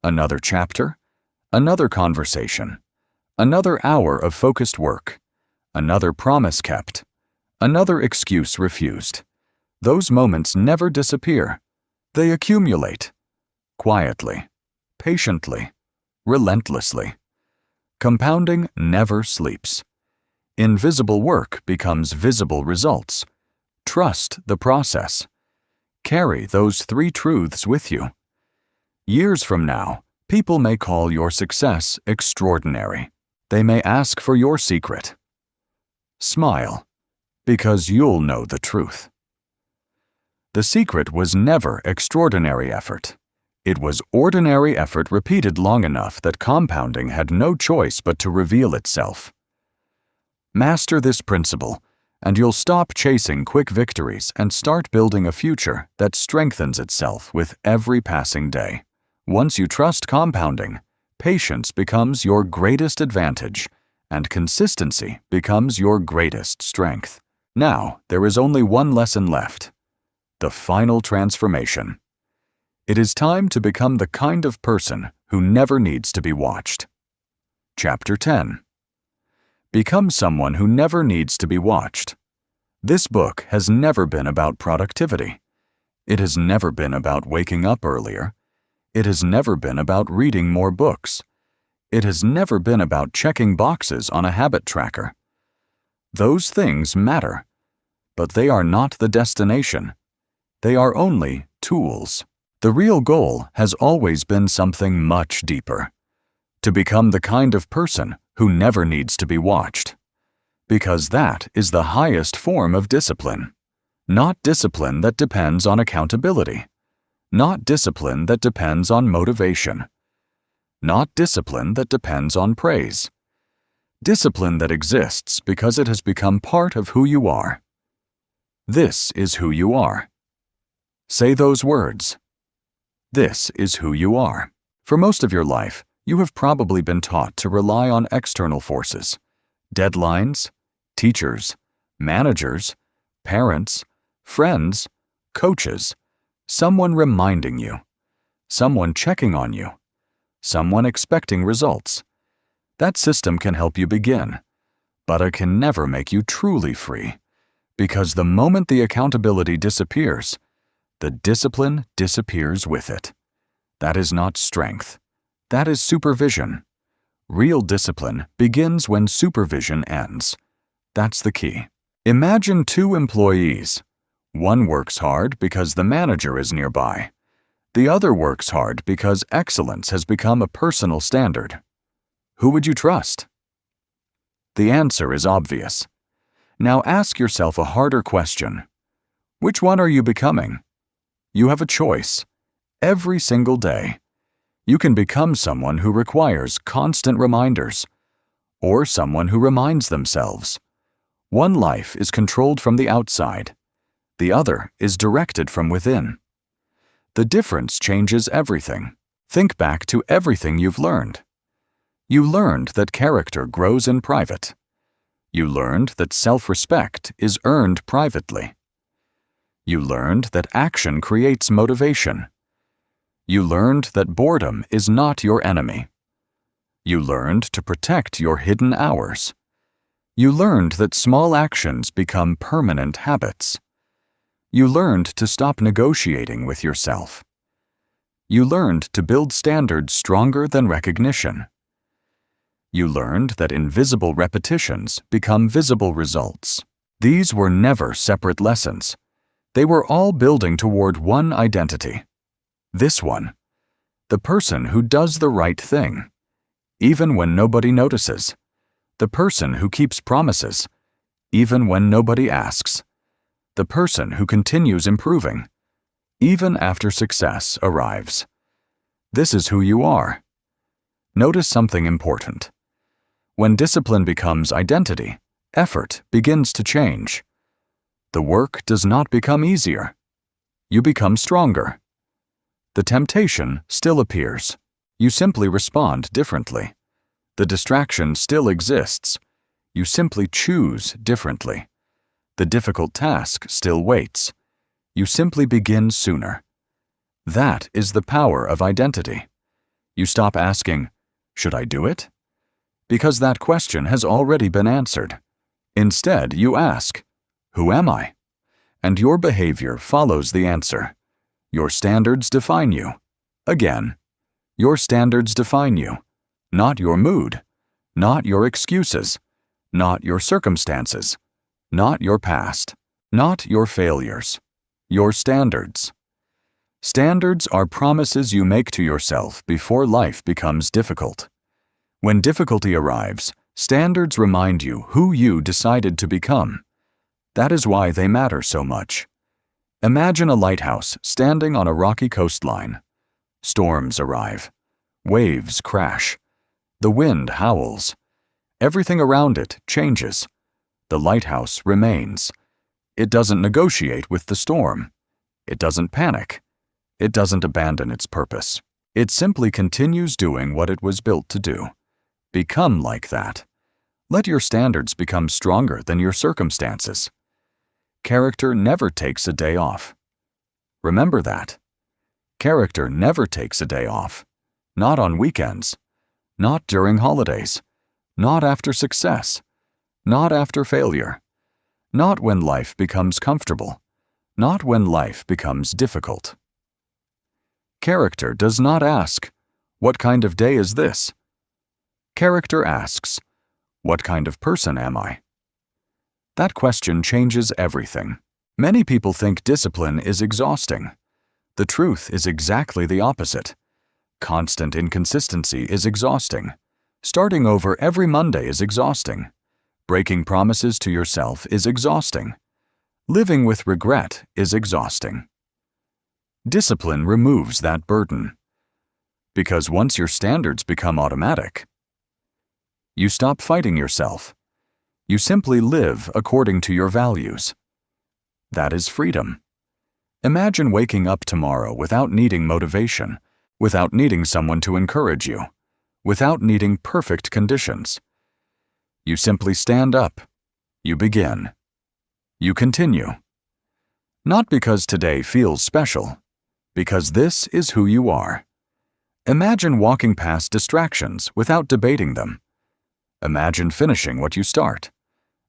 Another chapter. Another conversation. Another hour of focused work. Another promise kept. Another excuse refused. Those moments never disappear. They accumulate. Quietly. Patiently. Relentlessly. Compounding never sleeps. Invisible work becomes visible results. Trust the process. Carry those 3 truths with you. Years from now, people may call your success extraordinary. They may ask for your secret. Smile, because you'll know the truth. The secret was never extraordinary effort. It was ordinary effort repeated long enough that compounding had no choice but to reveal itself. Master this principle, and you'll stop chasing quick victories and start building a future that strengthens itself with every passing day. Once you trust compounding, patience becomes your greatest advantage, and consistency becomes your greatest strength. Now, there is only one lesson left. The final transformation. It is time to become the kind of person who never needs to be watched. Chapter 10. Become someone who never needs to be watched. This book has never been about productivity. It has never been about waking up earlier. It has never been about reading more books. It has never been about checking boxes on a habit tracker. Those things matter, but they are not the destination. They are only tools. The real goal has always been something much deeper. To become the kind of person who never needs to be watched. Because that is the highest form of discipline. Not discipline that depends on accountability. Not discipline that depends on motivation. Not discipline that depends on praise. Discipline that exists because it has become part of who you are. This is who you are. Say those words. This is who you are. For most of your life, you have probably been taught to rely on external forces, deadlines, teachers, managers, parents, friends, coaches, someone reminding you, someone checking on you, someone expecting results. That system can help you begin, but it can never make you truly free, because the moment the accountability disappears, the discipline disappears with it. That is not strength. That is supervision. Real discipline begins when supervision ends. That's the key. Imagine two employees. One works hard because the manager is nearby. The other works hard because excellence has become a personal standard. Who would you trust? The answer is obvious. Now ask yourself a harder question. Which one are you becoming? You have a choice. Every single day. You can become someone who requires constant reminders, or someone who reminds themselves. One life is controlled from the outside. The other is directed from within. The difference changes everything. Think back to everything you've learned. You learned that character grows in private. You learned that self-respect is earned privately. You learned that action creates motivation. You learned that boredom is not your enemy. You learned to protect your hidden hours. You learned that small actions become permanent habits. You learned to stop negotiating with yourself. You learned to build standards stronger than recognition. You learned that invisible repetitions become visible results. These were never separate lessons. They were all building toward one identity. This one. The person who does the right thing, even when nobody notices. The person who keeps promises, even when nobody asks. The person who continues improving, even after success arrives. This is who you are. Notice something important. When discipline becomes identity, effort begins to change. The work does not become easier. You become stronger. The temptation still appears. You simply respond differently. The distraction still exists. You simply choose differently. The difficult task still waits. You simply begin sooner. That is the power of identity. You stop asking, "Should I do it?" Because that question has already been answered. Instead, you ask, "Who am I?" And your behavior follows the answer. Your standards define you. Again, your standards define you, not your mood, not your excuses, not your circumstances, not your past, not your failures, your standards. Standards are promises you make to yourself before life becomes difficult. When difficulty arrives, standards remind you who you decided to become. That is why they matter so much. Imagine a lighthouse standing on a rocky coastline. Storms arrive. Waves crash. The wind howls. Everything around it changes. The lighthouse remains. It doesn't negotiate with the storm. It doesn't panic. It doesn't abandon its purpose. It simply continues doing what it was built to do. Become like that. Let your standards become stronger than your circumstances. Character never takes a day off. Remember that. Character never takes a day off. Not on weekends. Not during holidays. Not after success. Not after failure. Not when life becomes comfortable. Not when life becomes difficult. Character does not ask, "What kind of day is this?" Character asks, "What kind of person am I?" That question changes everything. Many people think discipline is exhausting. The truth is exactly the opposite. Constant inconsistency is exhausting. Starting over every Monday is exhausting. Breaking promises to yourself is exhausting. Living with regret is exhausting. Discipline removes that burden. Because once your standards become automatic, you stop fighting yourself. You simply live according to your values. That is freedom. Imagine waking up tomorrow without needing motivation, without needing someone to encourage you, without needing perfect conditions. You simply stand up. You begin. You continue. Not because today feels special, because this is who you are. Imagine walking past distractions without debating them. Imagine finishing what you start.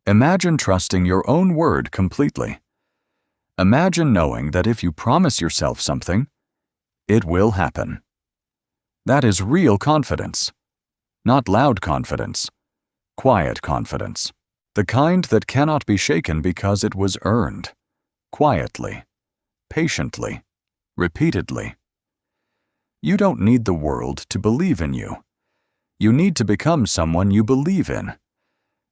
Imagine trusting your own word completely. Imagine knowing that if you promise yourself something, it will happen. That is real confidence. Not loud confidence. Quiet confidence. The kind that cannot be shaken because it was earned. Quietly. Patiently. Repeatedly. You don't need the world to believe in you. You need to become someone you believe in.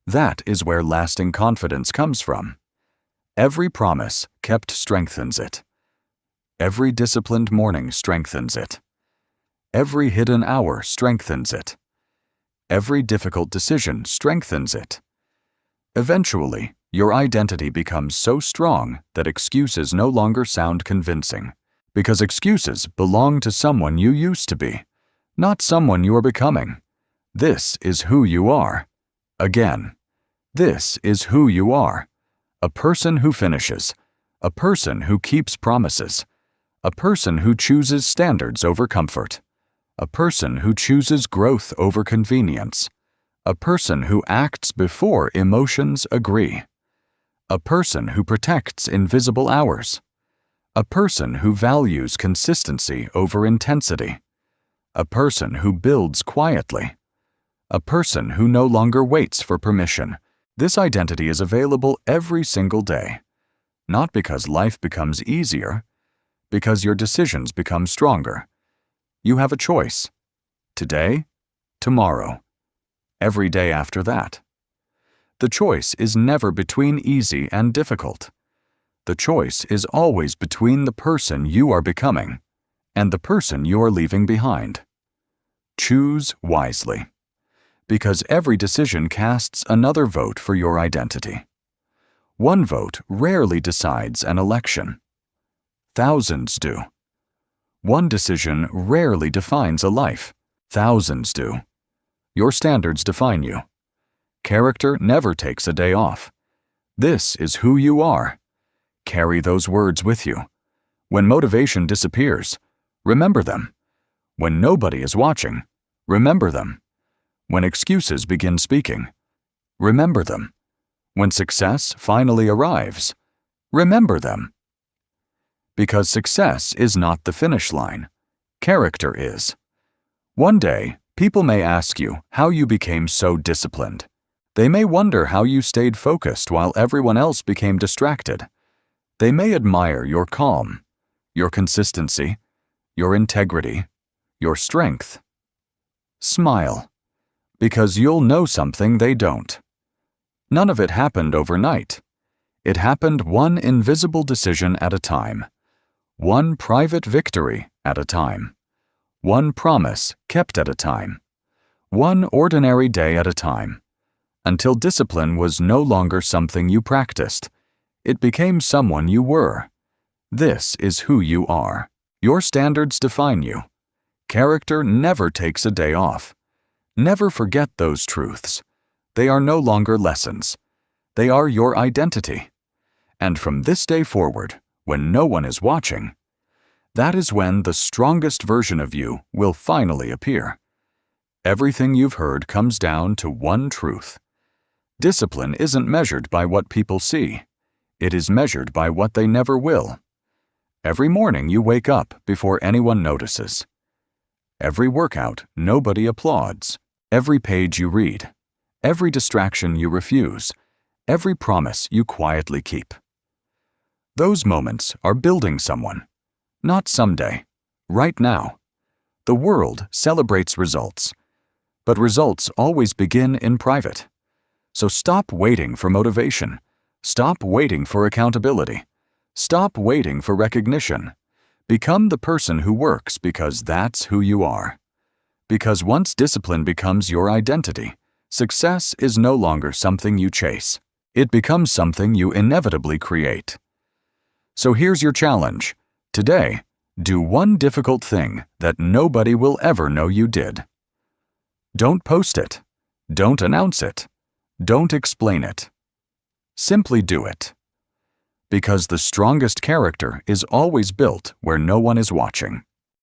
That is where lasting confidence comes from. Every promise kept strengthens it. Every disciplined morning strengthens it. Every hidden hour strengthens it. Every difficult decision strengthens it. Eventually, your identity becomes so strong that excuses no longer sound convincing, because excuses belong to someone you used to be, not someone you are becoming. This is who you are. Again, this is who you are. A person who finishes, a person who keeps promises, a person who chooses standards over comfort, a person who chooses growth over convenience, a person who acts before emotions agree, a person who protects invisible hours, a person who values consistency over intensity, a person who builds quietly, a person who no longer waits for permission. This identity is available every single day, not because life becomes easier, because your decisions become stronger. You have a choice. Today, tomorrow, every day after that. The choice is never between easy and difficult. The choice is always between the person you are becoming and the person you are leaving behind. Choose wisely, because every decision casts another vote for your identity. One vote rarely decides an election. Thousands do. One decision rarely defines a life. Thousands do. Your standards define you. Character never takes a day off. This is who you are. Carry those words with you. When motivation disappears, remember them. When nobody is watching, remember them. When excuses begin speaking, remember them. When success finally arrives, remember them. Because success is not the finish line. Character is. One day, people may ask you how you became so disciplined. They may wonder how you stayed focused while everyone else became distracted. They may admire your calm, your consistency, your integrity, your strength. Smile, because you'll know something they don't. None of it happened overnight. It happened one invisible decision at a time, one private victory at a time, one promise kept at a time, one ordinary day at a time, until discipline was no longer something you practiced. It became someone you were. This is who you are. Your standards define you. Character never takes a day off. Never forget those truths. They are no longer lessons. They are your identity. And from this day forward, when no one is watching, that is when the strongest version of you will finally appear. Everything you've heard comes down to one truth. Discipline isn't measured by what people see. It is measured by what they never will. Every morning you wake up before anyone notices. Every workout nobody applauds. Every page you read. Every distraction you refuse. Every promise you quietly keep. Those moments are building someone. Not someday. Right now. The world celebrates results. But results always begin in private. So stop waiting for motivation. Stop waiting for accountability. Stop waiting for recognition. Become the person who works because that's who you are. Because once discipline becomes your identity, success is no longer something you chase. It becomes something you inevitably create. So here's your challenge. Today, do one difficult thing that nobody will ever know you did. Don't post it. Don't announce it. Don't explain it. Simply do it. Because the strongest character is always built where no one is watching.